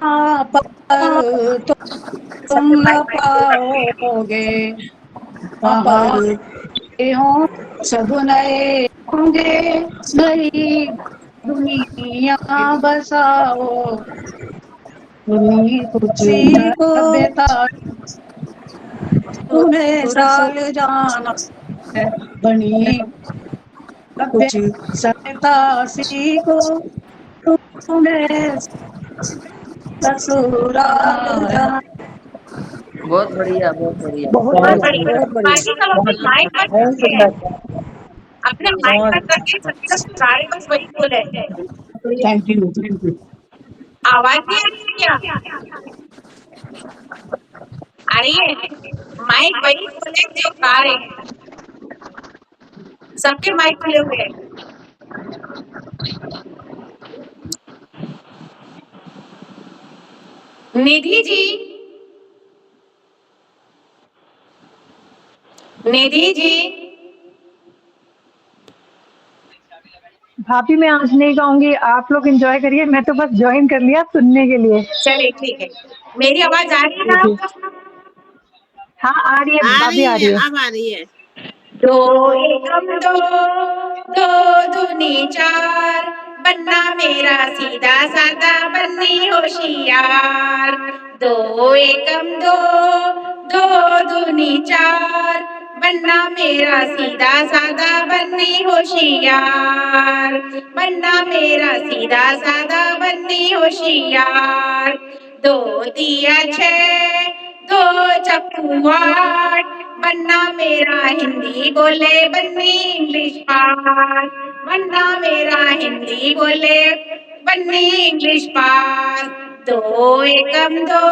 वहाँ पर तुम न पाओगे। वहाँ पर हो सब नए होंगे, नई दुनिया बसाओ। तुम्हें कुछ सभ्यता तुम्हें ससुराल जाना है। बनी कुछ सभ्यता सीखो, तुम्हें ससुराल जाना। बहुत बढ़िया बहुत बढ़िया। बहुत बहुत बढ़िया बढ़िया। बहुत बढ़िया। बाकी सब अपनी माइक बंद करके हैं। अपने माइक बंद करके सबसे सारे बस वही बोले। Thank you thank you. आवाज नहीं आ रही क्या? आ रही है? माइक वही बोले जो गा रहे हैं, सबके माइक खुले हुए हैं। निधि जी, निधि जी, भाभी मैं आज नहीं गाऊंगी, आप लोग एंजॉय करिए, मैं तो बस ज्वाइन कर लिया सुनने के लिए। चलिए ठीक है। मेरी आवाज आ रही है ना आपको? हाँ आ रही है आ भाभी, रही आ रही है, है। अब आ रही है। दो एकम दो, दो दूनी चार, बनना मेरा सीधा साधा बन्नी होशियार। दो एकम दो, दो दूनी चार, बनना मेरा सीधा साधा बन्नी होशियार। बनना मेरा सीधा साधा बन्नी होशियार। दो दिया छह, दो चक्कू आठ, बनना मेरा हिंदी बोले बन्नी इंग्लिश पास। बनना मेरा हिंदी बोले बन्नी इंग्लिश पास। दो एकम दो,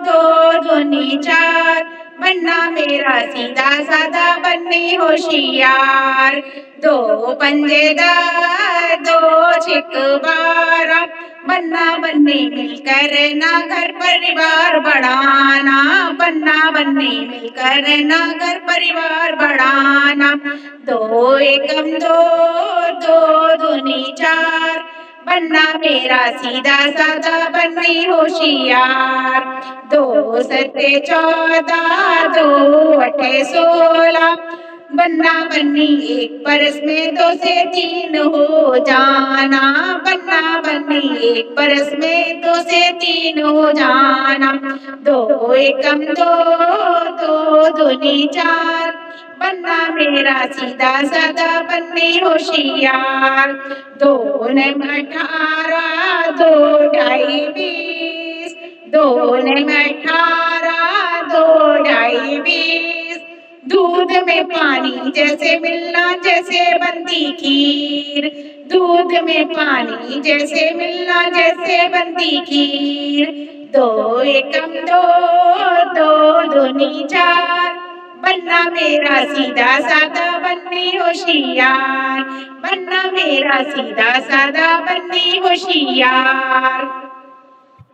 दो दूनी चार, बनना मेरा सीधा साधा बन्नी होशियार। दो पंजेदार, दो छिक बारह, बनना बन्नी मिलकर ना घर परिवार बढ़ाना। बनना बन्नी मिलकर ना घर परिवार बढ़ाना। दो एकम दो, दो दूनी चार, बनना मेरा सीधा साधा बन्नी होशियार। दो सत्ते 14, दो अठे 16, बनना बन्नी एक बरस में 2 से 3 हो जाना। बनना बन्नी एक बरस में 2 से 3 हो जाना। दो एकम दो, दो दूनी चार, बनना मेरा सीधा साधा बन्नी होशियार। दो ने 18, दो ढाई 20, दो ने 18, दो ढाई 20, दूध में पानी जैसे मिलना जैसे बनती खीर। दूध में पानी जैसे मिलना जैसे बनती खीर। दो एकम दो, दो दूनी चार, बनना मेरा सीधा साधा बन्नी होशियार। बनना मेरा सीधा साधा बन्नी होशियार।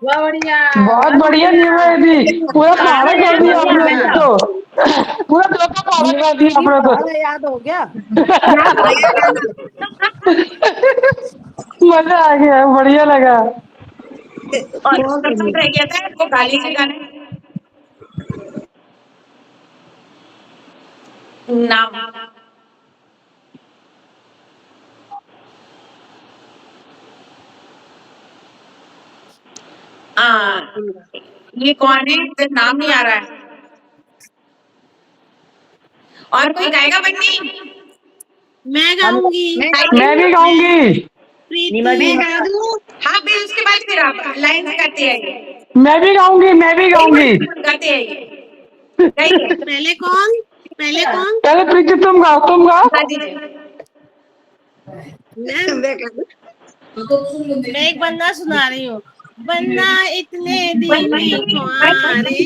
बहुत बढ़िया नीवा है दी, पूरा पहाड़ कर दिया आपने तो, पूरा चौथा पहाड़ कर दिया आपने तो। पहाड़ा याद हो गया। याद हो गया गाना। मजा आ गया, बढ़िया लगा। और पसंद रह गया था वो गाली जी गाना। नाम ये कौन है? तो नाम नहीं आ रहा है। और कोई गाएगा बन्नी? मैं गाऊंगी। मैं भी गाऊंगी। प्रीति। हाँ भी उसके बाद फिर आप लाइन से गाते हैं। मैं भी गाऊंगी, मैं भी गाऊंगी। गाते हैं। पहले कौन? पहले कौन? पहले प्रीति तुम गाओ, तुम गाओ। मैं एक बन्ना सुना रही हूँ। बन्ना इतने दिन कुंवारे।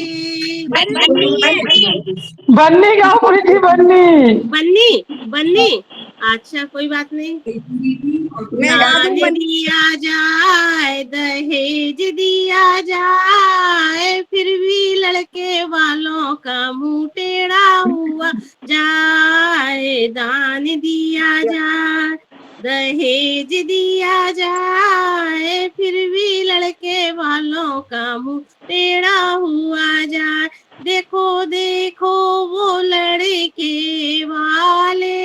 बन्नी गाओ प्रीति, बन्नी। बन्नी, बन्नी, अच्छा कोई बात नहीं। दान दिया जाए, दहेज दिया जाए, फिर भी लड़के वालों का मुंह टेढ़ा हुआ जाए। दान दिया जाए, दहेज दिया जाए, फिर भी लड़के वालों का मुंह टेढ़ा हुआ जाए। देखो देखो वो लड़के वाले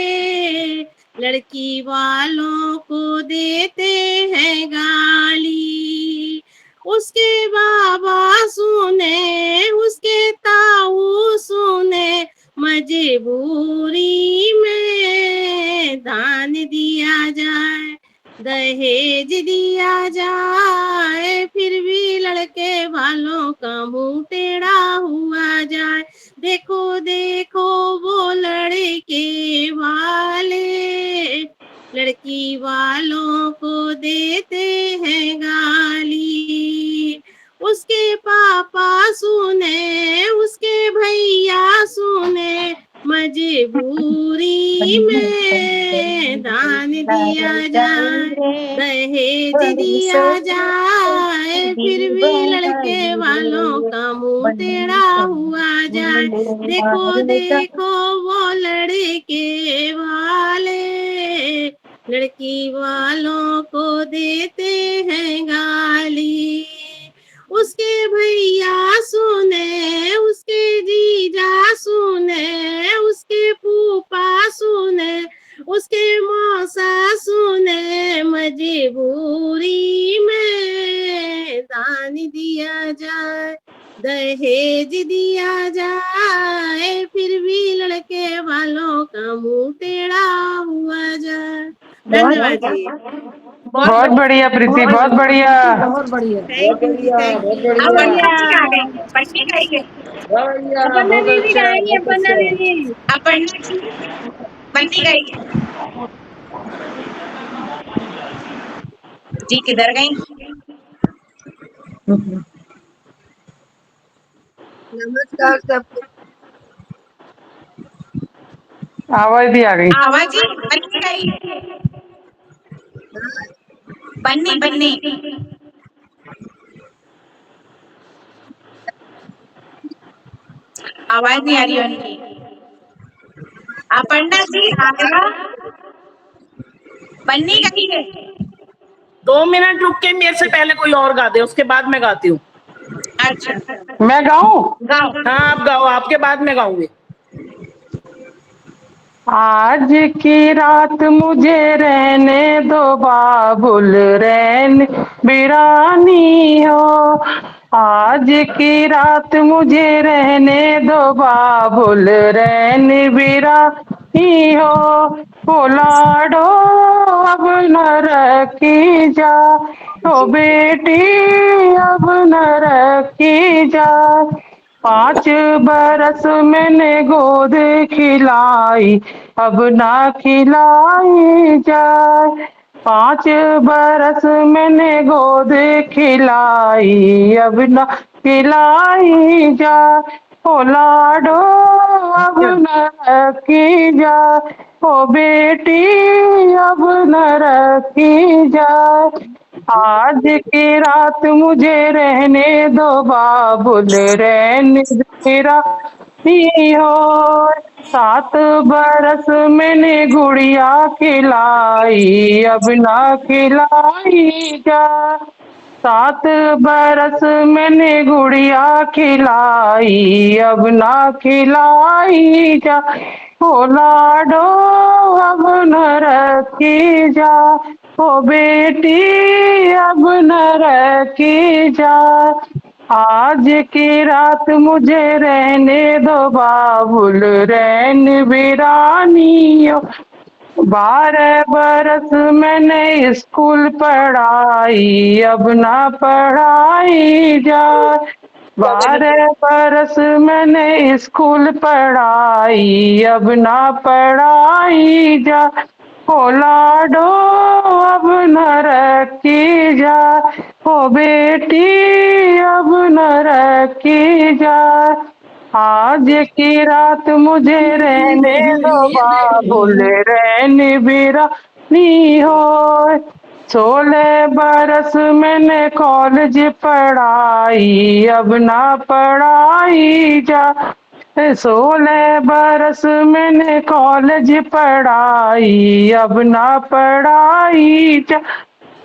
लड़की वालों को देते हैं गाली। उसके बाबा सुने, उसके ताऊ सुने, मजबूरी में दान दिया जाए, दहेज दिया जाए, फिर भी लड़के वालों का मुंह टेढ़ा हुआ जाए। देखो देखो वो लड़के वाले पापा सुने, उसके भैया सुने, मजबूरी में दान दिया जाए, दहेज दिया जाए, फिर भी लड़के वालों का मुंह टेढ़ा हुआ जाए। देखो देखो वो लड़के वाले लड़की वालों को देते हैं गाली। उसके भैया सुने, उसके जीजा सुने, उसके फूफा सुने, उसके मौसा सुने, मजबूरी में दान दिया जाए, दहेज दिया जाए, फिर भी लड़के वालों का मुंह टेढ़ा हुआ जाए। धन्यवाद जी। बहुत बढ़िया प्रीति, बहुत बढ़िया। बहुत बढ़िया। थैंक यू जी, थैंक बहुत यू। अब बढ़िया, बन्ना जी आ गई, बन्नी गाइए। बढ़िया, अपर्णा बहुत दीदी अच्छा, गाएंगी, बहुत अपर्णा अच्छा। दीदी। अपर्णा जी, बन्नी गाइए। जी किधर गई? नमस्कार सबको। आवाज भी आ गई। आवाज ही बन्नी गाइए। बन्नी बन्नी आवाज नहीं आ रही उनकी। अपर्णा जी आगरा, बन्नी गाइए। 2 मिनट रुक के मेरे से पहले कोई और गा दे, उसके बाद मैं गाती हूँ। अच्छा मैं गाऊं? गाओ। हाँ आप गाओ, आपके बाद मैं गाऊंगी। आज की रात मुझे रहने दो बाबुल, रैन बिरानी हो। आज की रात मुझे रहने दो बाबुल, रैन बिरानी हो। ओ लाडो अब न रखी जा, ओ बेटी अब न रखी जा। 5 बरस मैंने गोद खिलाई, अब ना खिलाई जाए। 5 बरस मैंने गोद खिलाई, अब ना खिलाई जाए। ओ लाडो अब न रखी जाए, ओ बेटी अब न रखी जाए। आज की रात मुझे रहने दो बाबुल, रैन मेरा ही हो। 7 बरस मैंने गुड़िया खिलाई, अब ना खिलाई जा। 7 बरस मैंने गुड़िया खिलाई, अब ना खिलाई जा। ओ लाडो अब न रखी जा, ओ बेटी अब न रखी जा। आज की रात मुझे रहने दो बाबुल, रैन बिरानियों। 12 बरस मैंने स्कूल पढ़ाई, अब ना पढ़ाई जा। 12 बरस मैंने स्कूल पढ़ाई, अब ना पढ़ाई जा। ओ लाडो अब न रखी जा, ओ बेटी अब न रखी जा। आज की रात मुझे रहने दो बाबुल, रैन बिरानी हो। 16 बरस मैंने कॉलेज पढ़ाई, अब ना पढ़ाई जा। 16 बरस मैंने कॉलेज पढ़ाई, अब ना पढ़ाई जा।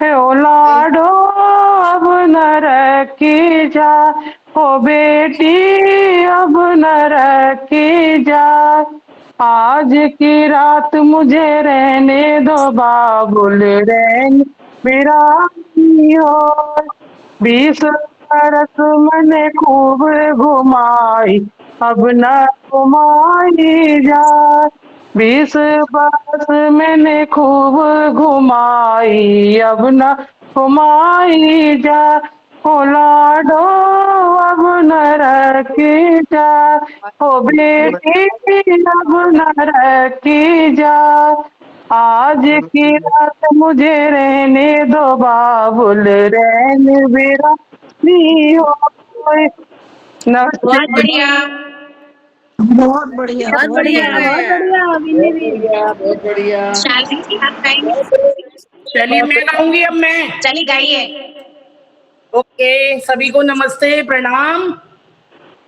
ओ लाडो अब न रखी जा, ओ बेटी अब न रखी जा। आज की रात मुझे रहने दो बाबुल, रैन बिरानी हो। 20 बरस मैंने खूब घुमाई, अब न घुमाई जा। 20 बरस मैंने खूब घुमाई, अब न घुमाई जा। ओ लाडो अब न रखी जा, ओ बेटी अब न रखी जा। आज की रात मुझे रहने दो बाबुल, रैन बिरानी हो। नमस्ते। बहुत बढ़िया। बहुत बढ़िया बहुत बढ़िया बहुत है। बढ़िया विनी भी। बहुत बढ़िया। शालिनी जी आप गाएंगे? चलिए मैं गाऊंगी अब मैं। चलिए गाइए। ओके, सभी को नमस्ते, प्रणाम।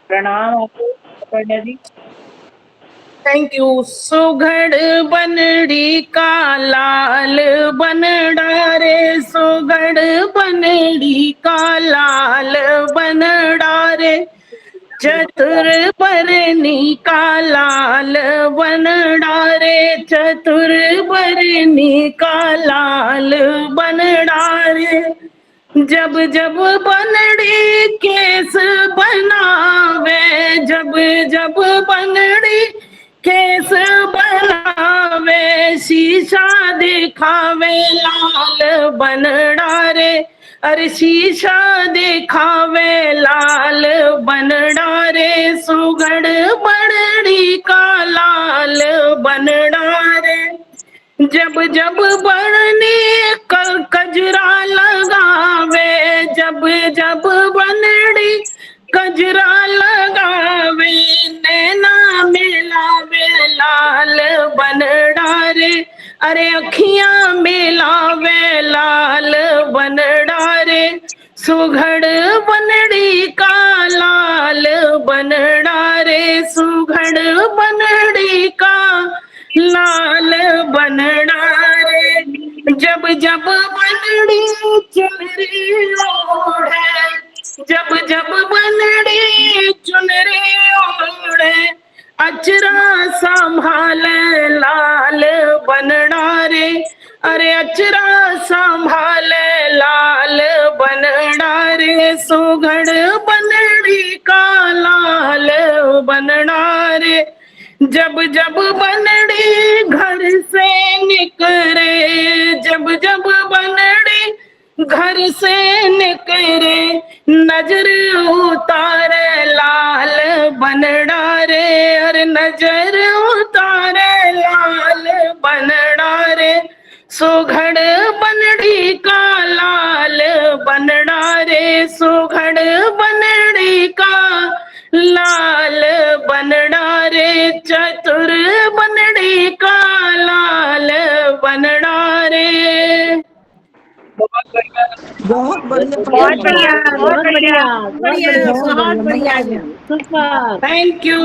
प्रणाम आपको अपर्णा जी। Thank you. सुघड़ बनड़ी का लाल बनड़ा रे, सुघड़ बनड़ी का लाल बनड़ा रे, चतुर बरनी का लाल बनड़ा रे, चतुर बरनी का लाल बनड़ा रे, जब जब बनड़ी केस बनावे, जब जब बनड़ी केस बनावे, शीशा दिखावे लाल बनड़ा रे, अरे शीशा दिखावे लाल बनड़ा रे, सुघड़ बनड़ी का लाल बनड़ा रे, जब जब बननी कजरा लगावे, जब जब बनड़ी कजरा लगावे, नैना मिलावे लाल बनड़ा रे, अरे अखियां मिलावे लाल बनड़ा रे, सुघड़ बनड़ी का लाल बनड़ा रे, सुघड़ बनड़ी का लाल बनड़ा रे, जब जब बनड़ी चुनरी ओढ़े, जब जब बनड़ी चुनरी ओढ़े, अचरा संभाले लाल बनड़ा रे, अरे अचरा संभाले लाल बनड़ा रे, सुघड़ बनड़ी का लाल बनड़ा रे, जब जब बनड़ी घर से निकले, जब जब बनड़ी घर से निकले, नजर उतारे लाल बनड़ा रे, अरे नजर उतारे लाल बनड़ा रे, सुघड़ बनड़ी का लाल बनड़ा रे, सुघड़ बनड़ी का लाल बनड़ा रे, चतुर बनड़ी का लाल बनड़ा रे। बहुत बढ़िया बहुत बढ़िया। बहुत बढ़िया बहुत बढ़िया जी, सुपर। Thank you.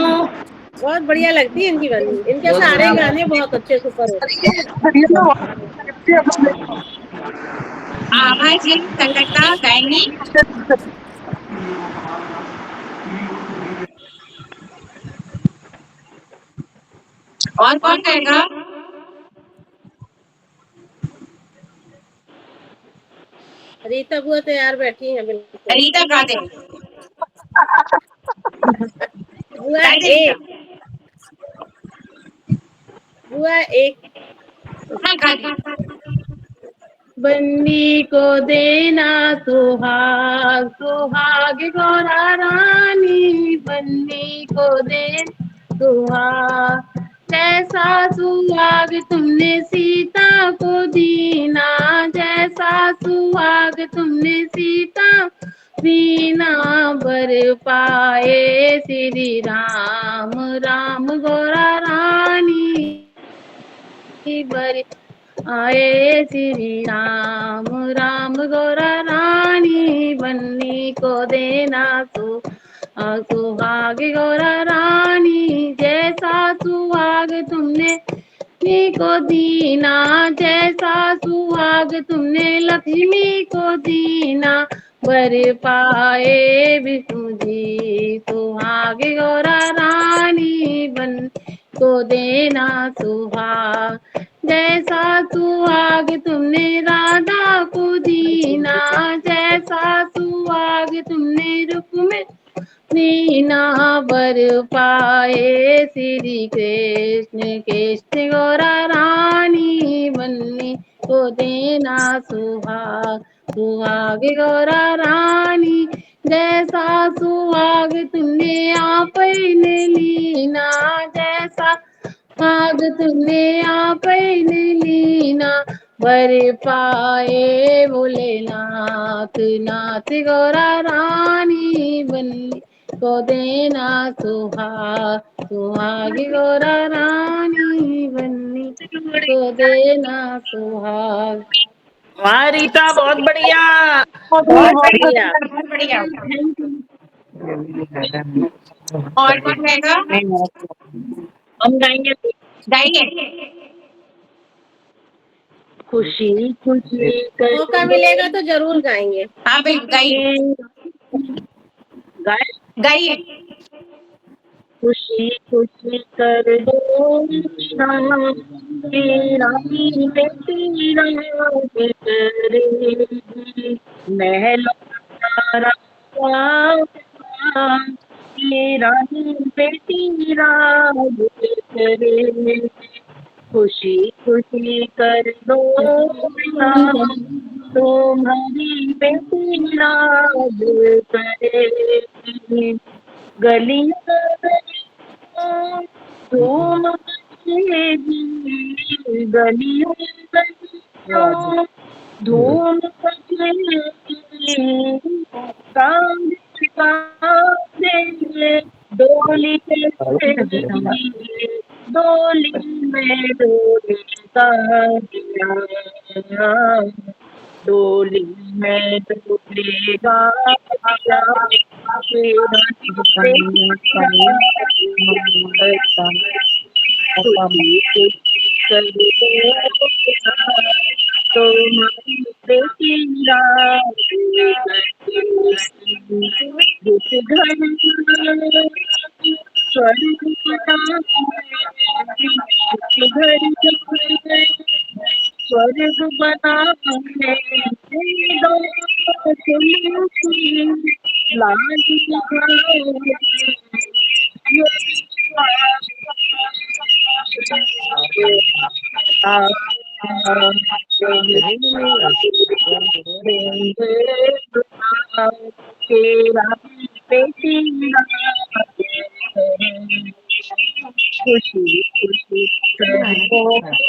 बहुत बढ़िया लगती है इनकी वाली, इनके सारे गाने बहुत अच्छे सुपर होते हैं। आवाज ये कलकत्ता गाएंगी। और कौन गाएगा? रीता बुआ तैयार बैठी है बिल्कुल। रीता गा दे। बुआ एक, बुआ एक। हाँ गा दे। बन्नी को देना सुहाग, सुहाग गौरा रानी, बन्नी को दे सुहाग, जैसा सुहाग तुमने सीता को दीना, जैसा सुहाग तुमने सीता दीना, बर पाए श्री राम, राम गौरा रानी बर आए श्री राम, राम गौरा रानी, बन्नी को देना तो सुहाग गौरा रानी, जैसा सुहाग तुमने को दीना, जैसा सुहाग तुमने लक्ष्मी को दीना, बर पाए विष्णु जी सुहाग गौरा रानी, बन को देना सुहाग, जैसा सुहाग तुमने राधा को दीना, जैसा सुहाग तुमने रुक्मिणी मीना, बर पाए श्री कृष्ण कृष्ण गौरा रानी, बन्नी को देना सुहाग, सुहाग गौरा रानी, जैसा सुहाग तुमने आपने लीना, जैसा सुहाग तुमने आपने लीना, बर पाए भोलेनाथ नाथ गौरा रानी, बन को देना सुहाग, सुहागी गोरा रानी बन्नी को देना सुहाग। वाह रीता, बहुत बढ़िया। बहुत बढ़िया, बहुत बढ़िया। और कौन गाएगा? हम गाएंगे। गाइए। खुशी खुशी मौका मिलेगा तो जरूर गाएंगे। हाँ बिल्कुल गाइए, गाए। गाइए। खुशी खुशी कर दो तेरा तेरा करे महलों तेरा बेटी राज करे। खुशी खुशी कर दो तुम्हारी बेटी राज करे। गलियां गलियां धूम मचेगी, गलियों गलियों धूम मचेगी, कांधे कांधे डोली चलेगी, डोली में डोलेगा दिया, डोली में डोलेगा दिया, तेरा तुम्हारी बेटी जिस घर स्वर्ग बना घर स्वर्ग बना लाज तेरा बेटी खुशी खुशी तुम्हारी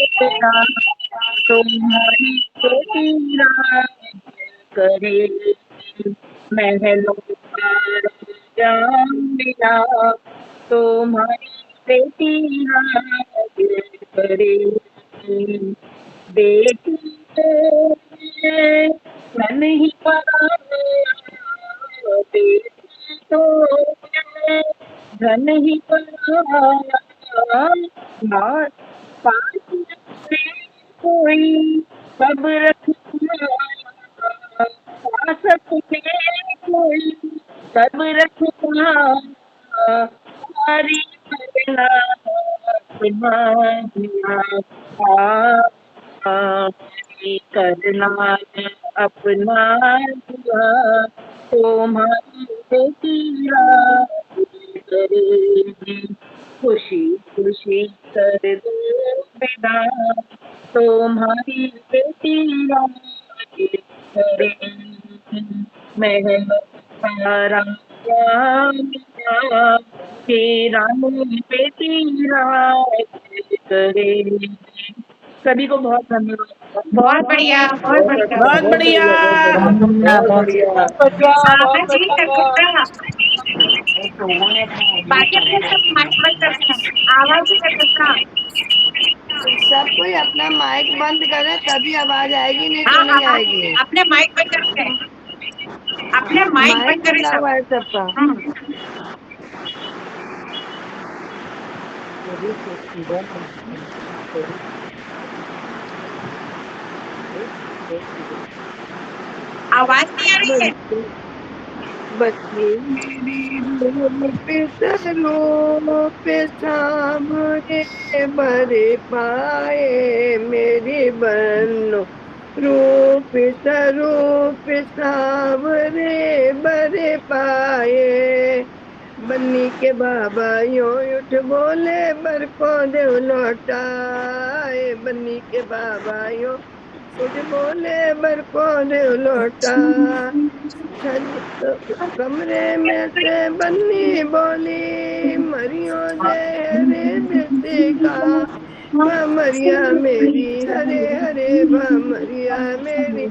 बेटी करे महलों का राजा मिला, तुम्हारी बेटी राज करे। बेटी मन ही पड़ा, बेटी तो धन ही पड़ा, माँ पास में कोई सब रखना, पास में कोई सब रखना, हमारी करना करना अपना हुआ, तुम्हारी बेटी राज करेगी। खुशी खुशी कर दो बेटा, तुम्हारी बेटी राज करेगी। महलों का राजा मिला, तेरा बेटी राज करेगी। सभी को बहुत धन्यवाद। बहुत बढ़िया, बहुत बढ़िया। बहुत बढ़िया। आवाज जी कलकत्ता। बाकी अपने सब माइक बंद कर देना। आवाज जी कलकत्ता। सब कोई अपना माइक बंद करे तभी आवाज आएगी, नहीं तो हाँ नहीं हाँ, आएगी। अपने माइक बंद करते हैं, अपने माइक बंद करें खुला सब। हुआ है सबका। आवाज नहीं आ रही है। बच्चे मेरी पे सामने बड़े पाए मेरे बनो, रूप स्वरूप सावरे बड़े पाए। बन्नी के बाबा यो उठ बोले बर को देव लौटाए, बन्नी के बाबा यो उठ बोले बर को देव लौटा। कमरे में से बन्नी बोली मरियो जय रे बेटे का, मरिया मेरी हरे हरे मरिया मेरी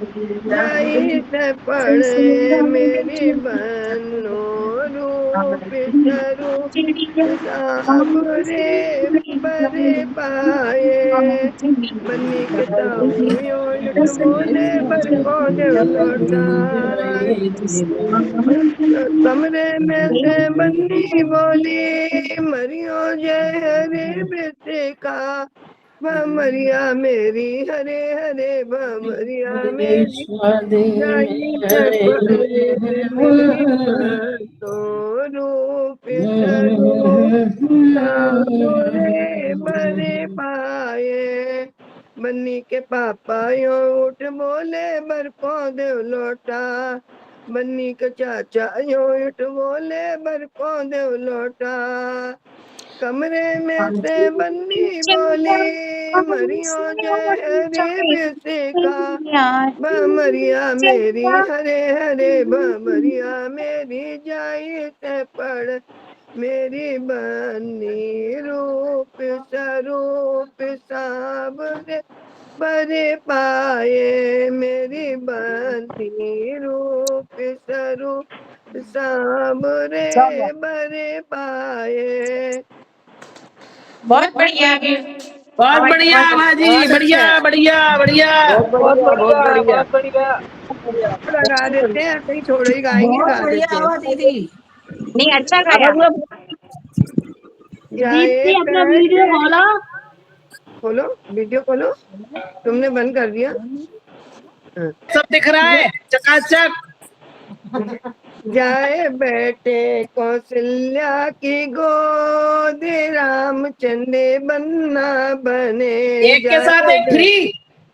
जाई से पड़े मेरी बनो, रूप स्वरूप साबरे बरे पाए बन्नी के ताऊ उठ बोले बर को देव लौटाए कमरे में से बन्नी बोली मरियो जय हरे बेटे का भमरिया मेरी हरे हरे भमरिया मेरी तो रूप स्वरूप साबरे बरे पाए बन्नी के पापा यो उठ बोले बर को देव लौटा बन्नी के चाचा यो उठ बोले बर को देव लौटा कमरे में से बन्नी बोली मरियो जय हरे बेटे का भमरिया मेरी हरे हरे भमरिया मेरी जाई ते पड़ मेरी बन्नी रूप स्वरूप साबरे बरे पाए मेरी बन्नी रूप स्वरूप साबरे बरे पाए। बहुत बढ़िया बहुत बढ़िया बाजी, बढ़िया बढ़िया बढ़िया बहुत बढ़िया। लगा देते हैं कहीं छोड़ो ही गाएंगे गा देते हैं। दीदी नहीं अच्छा गाया। अपना वीडियो खोलो, खोलो वीडियो खोलो, तुमने बंद कर दिया। सब दिख रहा है चकाचक। जाए बैठे कौशल्या की गोद रामचंद्र बनना बने एक के साथ एक फ्री।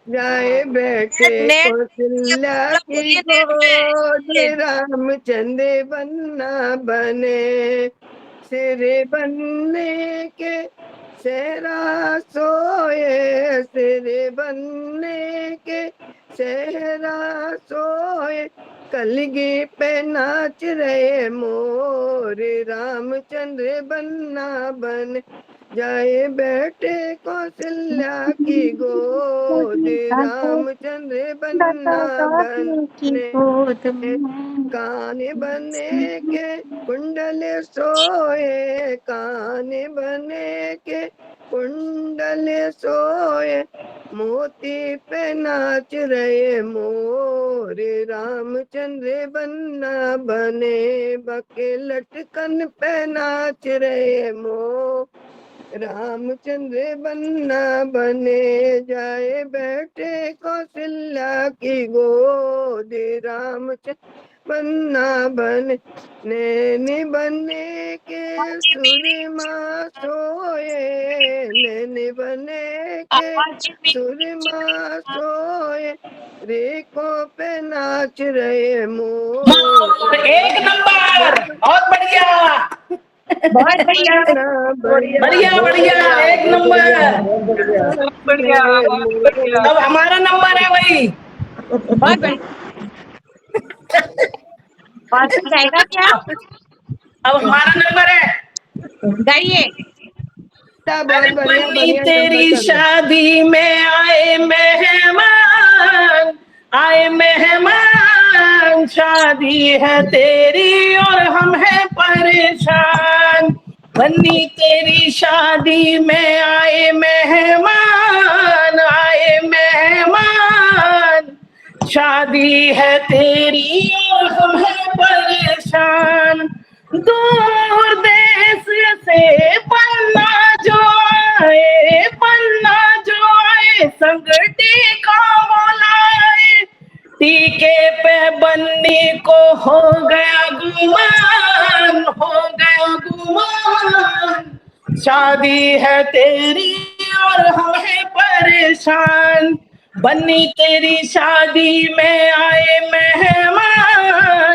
जाए बैठे कौशल्या की गोद रामचंद्र बनना बने सिरे बनने के सेहरा सोए सिरे बनने के सेहरा सोए कलगी पे नाच रहे मोर रामचंद्र बनना बन जाए बैठे कौशल्या की गोद रामचंद्र बनना बने कान बने के कुंडल सोए कान बने के कुंडल सोए मोती पे नाच रहे मोर रामचंद्र बनना बने बके लटकन पे नाच रहे मोर रामचंद्र बनना बने जाए बैठे कौशल्या की गोद रामचंद्र बनना बने नैनी बने के सुरमा सोए नैनी बने के सुरमा सोए रेखों पे नाच रहे मोर। एक नंबर, बहुत बढ़िया बहुत बढ़िया बढ़िया बढ़िया, एक नंबर बढ़िया। अब हमारा नंबर है भाई। बहुत बढ़िया। और फिर जाएगा क्या? अब हमारा नंबर है, गाइए। बहुत बढ़िया बन्नी तेरी शादी में आए मेहमान शादी है तेरी और हम हैं परेशान बन्नी तेरी शादी में आए मेहमान शादी है तेरी और हम हैं परेशान दूर देश से पन्ना जो आए संग टीका बोलाए टीके पे बन्नी को हो गया गुमान शादी है तेरी और हम हैं परेशान बन्नी तेरी शादी में आए मेहमान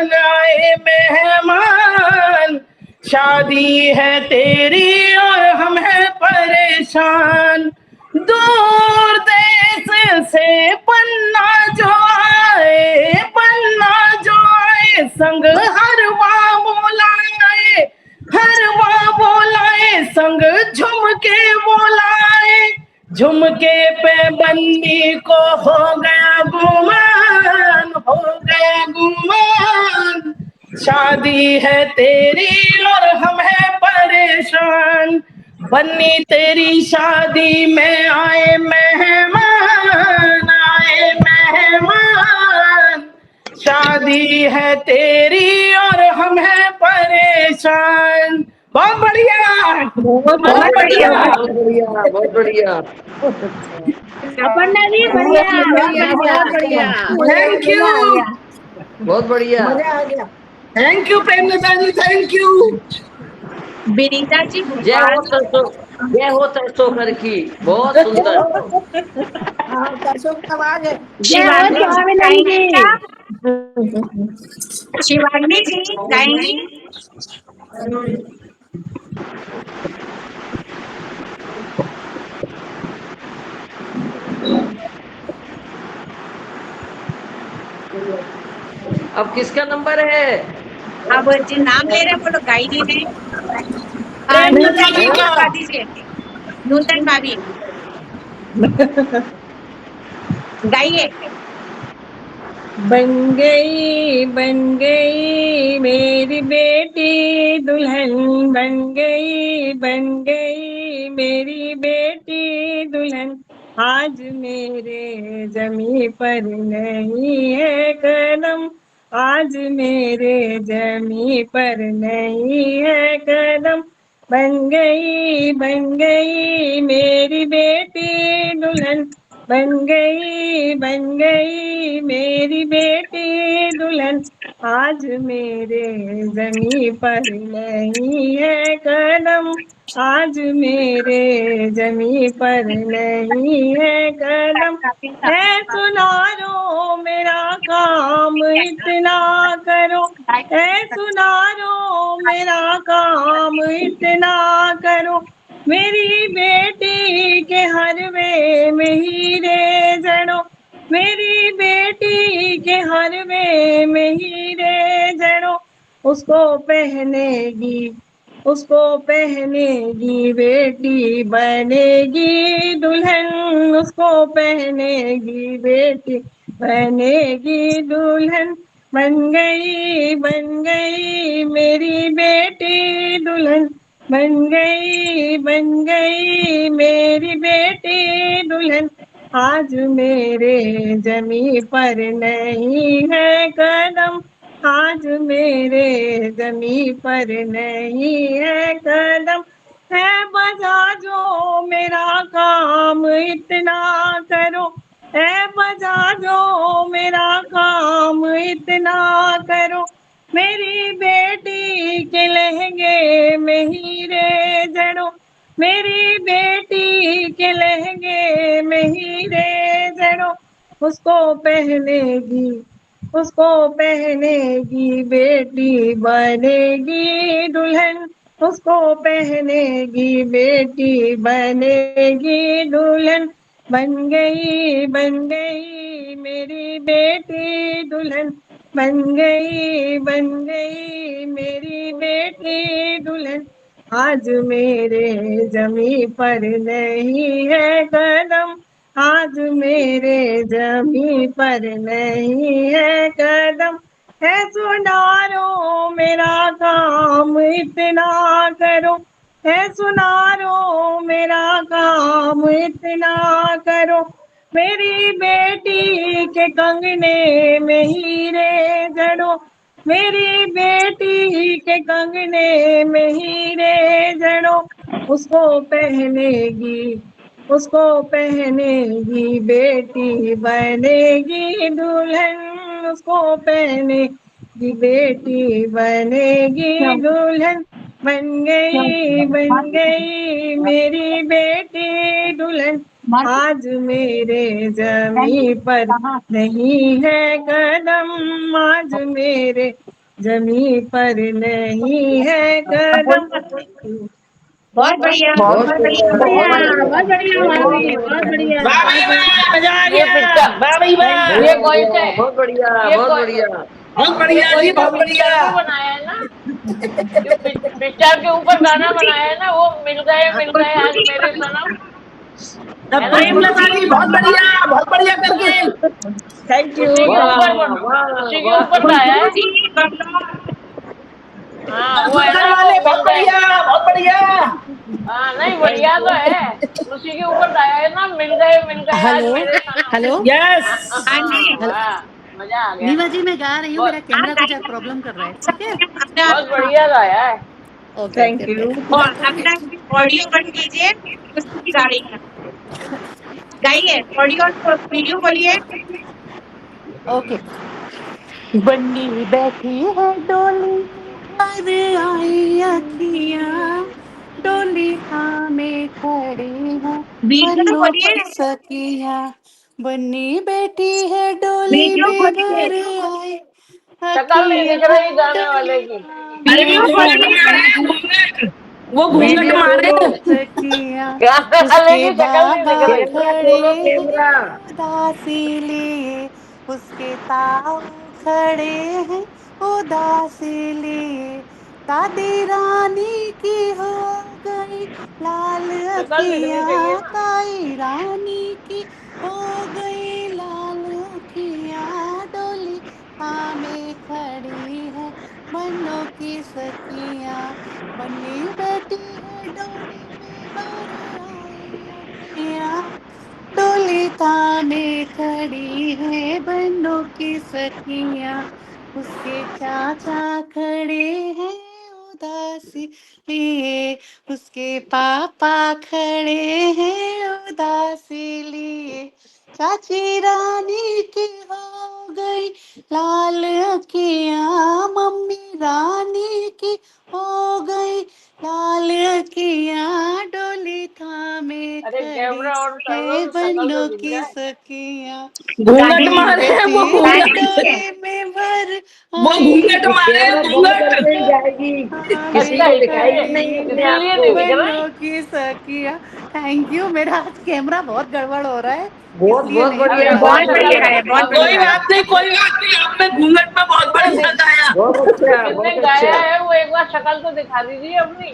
शादी है तेरी और हम हैं परेशान दूर देश से पन्ना जो आए संग हरवा बोलाए संग झुमके पे बन्नी को हो गया गुमान शादी है तेरी और हम हैं परेशान, बन्नी तेरी शादी में आए मेहमान, आए मेहमान। शादी है तेरी और हम हैं परेशान। बहुत बढ़िया, बहुत बहुत बढ़िया। बढ़िया, बहुत बढ़िया, बहुत बढ़िया। अपर्णा जी बढ़िया बढ़िया बहुत बढ़िया। थैंक यू, बहुत बढ़िया। मजा आ गया। Thank you Premlata ji, thank you. Vinita ji जय हो आज सरसों, जय हो सरसों कर की। बहुत सुंदर। हाँ, सरसों की आवाज है। जय हो शिवानी जी स्वामीनंद गाएंगी जी। क्या? शिवानी जी गाएंगी? अब किसका नंबर है? अब जी नाम ले रहे हैं, वो लोग गाई नहीं रहे। प्रेमलता नूतन जी जी को का। बता दीजिए, नूतन भाभी गाइए। बन गई मेरी बेटी दुल्हन, बन गई मेरी बेटी दुल्हन। आज मेरे जमी पर नहीं है कदम, आज मेरे जमी पर नहीं है कदम। बन गई मेरी बेटी दुल्हन, बन गई मेरी बेटी दुल्हन। आज मेरे जमी पर नहीं है कदम, आज मेरे जमी पर नहीं है कदम। है सुनारो मेरा काम इतना करो, है सुनारो मेरा काम इतना करो। मेरी बेटी के हर वे में हीरे जड़ो, मेरी बेटी के हर वे में हीरे जड़ो। उसको पहनेगी, उसको पहनेगी बेटी बनेगी दुल्हन, उसको पहनेगी बेटी बनेगी दुल्हन। बन गई मेरी बेटी दुल्हन, बन गई मेरी बेटी दुल्हन। आज मेरे जमी पर नहीं है कदम, आज मेरे जमी पर नहीं है कदम। है बजा जो मेरा काम इतना करो, है बजा जो मेरा काम इतना करो। मेरी बेटी के लहंगे में हीरे जड़ो, मेरी बेटी के लहंगे में हीरे जड़ो। उसको पहनेगी, उसको पहनेगी बेटी बनेगी दुल्हन, उसको पहनेगी बेटी बनेगी दुल्हन। बन गई मेरी बेटी दुल्हन, बन गई मेरी बेटी दुल्हन। आज मेरे जमी पर नहीं है कदम, आज मेरे जमी पर नहीं है कदम। है सुनारो मेरा काम इतना करो, है सुनारो मेरा काम इतना करो। मेरी बेटी के कंगने में हीरे जड़ो, मेरी बेटी के कंगने में हीरे जड़ो। उसको पहनेगी, उसको पहनेगी बेटी बनेगी दुल्हन, उसको पहनेगी बेटी बनेगी दुल्हन। बन गई मेरी बेटी दुल्हन। आज मेरे जमी पर नहीं है कदम, आज मेरे जमी पर नहीं है कदम। बहुत बढ़िया, बहुत सुंदर, बहुत बहुत बढ़िया भाभी, बढ़िया, बहुत बढ़िया। वाह भाई वाह, मजा आ ये गया। पिक्चर, वाह भाई वाह, ये कौन सा है? बहुत बढ़िया, ये बहुत कौन- बढ़िया। बहुत ये बढ़िया कोई जी, सा बहुत पिक्चर बढ़िया। में बनाया है ना, जो पिक्चर के ऊपर गाना बनाया है ना, वो मिल गए आज मेरे सनम, अब है ना? प्रेमलता जी बहुत बढ़िया करके। Thank you. उसी के ऊपर वाह वाह उसी के वाह। ऊपर गाया खुशबू है। जी बंगलौर। हाँ वो है सुंदर ना, वाले बढ़िया बहुत बढ़िया। हाँ नहीं बढ़िया तो है, उसी के ऊपर गाया है ना, मिल गए आज हेलो मेरे सनम। हेलो यस हाँ जी। वाह, मजा आ गया। नीवा जी मैं गा रही हूँ, मेरा बहुत कैमरा कुछ प्रॉब्लम कर रहा है, ठीक है। बहुत बढ़िया गाया है। Okay thank okay you. और अपना ऑडियो बंद कीजिए, उसकी भी गा रही हैं। गाइए, ऑडियो और वीडियो खोलिए। ओके। बन्नी बैठी है डोली में भर आई अखियाँ, डोली थामे खड़ी है वीडियो बन्नों खोलिए, की सखियाँ। बन्नी बैठी है डोली वीडियो में खोलिए, भर आई शक्ल नहीं दिख अखियाँ, रही गाने वाले डोली की। अरे थामे वो वीडियो घूंघट खोलिए। मारे हैं, घूंघट, वो घूंघट वीडियो मारे खोलो, हैं। सखियाँ। गाने वाले उसके की शक्ल नहीं दिख बाबा रही। कैमरा खोलो, खड़े कैमरा। हैं उदासी लिए, उसके ताऊ खड़े हैं उदासी लिए। दादी रानी की हो गई लाल शक्ल दिखनी चाहिए अखियाँ, ना। ताई रानी की हो गई लाल अखियाँ, डोली थामे खड़ी है बन्नों की सखियाँ। बन्नी बैठी है डोली में भर आई अखियाँ, डोली थामे खड़ी है बन्नों की सखियाँ। उसके चाचा खड़े हैं उदासी लिए, उसके पापा खड़े हैं उदासी लिए। चाची रानी की हो गई लाल अखियाँ, मम्मी रानी की हो गई लाल अखियाँ, डोली थामे अरे खड़ी कैमरा ऑन कर लो है तो शक्ल तो बन्नों दिख की जाए। सखियाँ। घूंघट गाने बन्नी मारे हैं बैठी वो है घूंघट, डोली में भर वो आई घूंघट ये मारे हैं कैमरा बंद घूंघट। करके ही जाएगी, किसी थामे अच्छा को इसलिए, दिखाएगी नहीं खड़ी अपने है आप इसीलिए को। नहीं दिख रही। बन्नों की सखियाँ। थैंक यू, मेरा आज कैमरा बहुत गड़बड़ हो रहा है, बहुत इसलिए बहुत नहीं अब बढ़िया, दिख एक रहा बार बहुत बहुत है। शक्ल बढ़िया बढ़िया। है, बहुत अब कोई बढ़िया है। बात नहीं, कोई बात नहीं, आपने घूंघट में बहुत जिसने बढ़िया गाया। बहुत अच्छा, जिसने बहुत गाया अच्छा। है वो एक बार शक्ल तो दिखा दीजिए अपनी,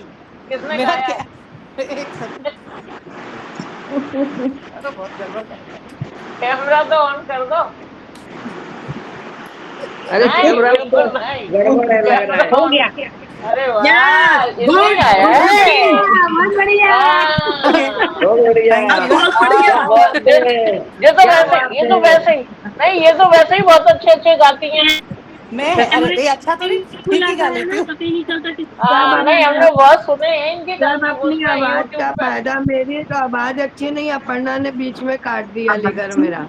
किसने मेरा गाया क्या, है। एक सेकंड, तो बहुत गड़बड़ कर रहा है। कैमरा तो ऑन कर दो। अरे नहीं कैमरा में तो बिल्कुल नहीं, गड़बड़ है लग रहा कैमरा है। हो ऑन। गया। अरे वाह, यस, इसने गुड, गाया गुड है। लुकिंग, बहुत बढ़िया। ओके, बहुत बढ़िया। Thank you. बहुत बढ़िया। हाँ क्या बहुत, बात है, ये तो क्या वैसे, बात ये तो है। वैसे ही नहीं, ये तो वैसे ही बहुत अच्छे अच्छे गाती हैं। मैं अरे ये अच्छा तो नहीं, ठीक ही गा लेती हूँ। हाँ नहीं, हमने बहुत सुने हैं इनके सब गाने अपनी उसमें आवाज यूट्यूब का पे। फायदा, मेरी तो आवाज अच्छी नहीं, अपर्णा ने बीच में काट दिया लेकर मेरा।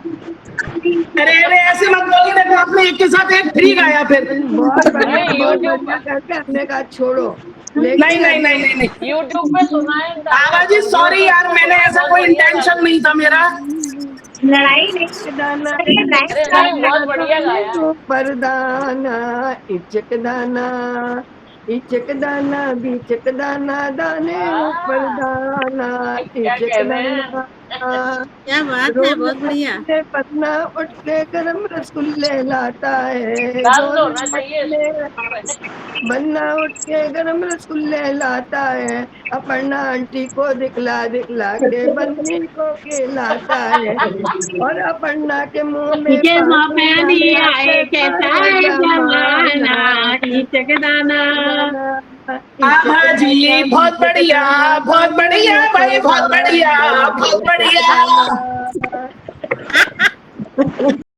अरे अरे ऐसे मत बोलिए, देखो आपने एक के साथ एक फ्री गाया फिर। नहीं बहुत यूट्यूब बढ़िया पे, करके हमने कहा छोड़ो, नहीं लेकिन नहीं अभी नहीं नहीं नहीं, यूट्यूब पे सुना है इन गानों आगा जी को, सॉरी यूट्यूब यार, पे मैंने सुना है, ऐसा बहुत कोई बढ़िया इंटेंशन गाती नहीं हैं। था मेरा। लड़ाई नहीं, इचक दाना चलिए इचक नेक्स्ट अरे नहीं दाना बहुत बढ़िया दाने गाया है। ऊपर दाना, इचक दाना, इचक दाना बीचक दाना, दाने ऊपर वाह, दाना, क्या इचक कह रहे हैं। दाना। क्या बात है, रोज बहुत बढ़िया। अपने पन्ना उठ के गरम रसगुल्ले लाता है, बंद रोज होना चाहिए अपने बन्ना उठ के गरम रसगुल्ले लाता है, अपर्णा आंटी को दिखला दिखला के बन्नी को खिलाता है, और अपर्णा के मुंह में पानी डाल के कैसा है जमाना, इचक दाना, इचक आभा जी दाना बहुत बीचक बढ़िया, दाना, बहुत दाने बढ़िया भाई, ऊपर बहुत बढ़िया, दाना, बहुत इचक बढ़िया। दाना।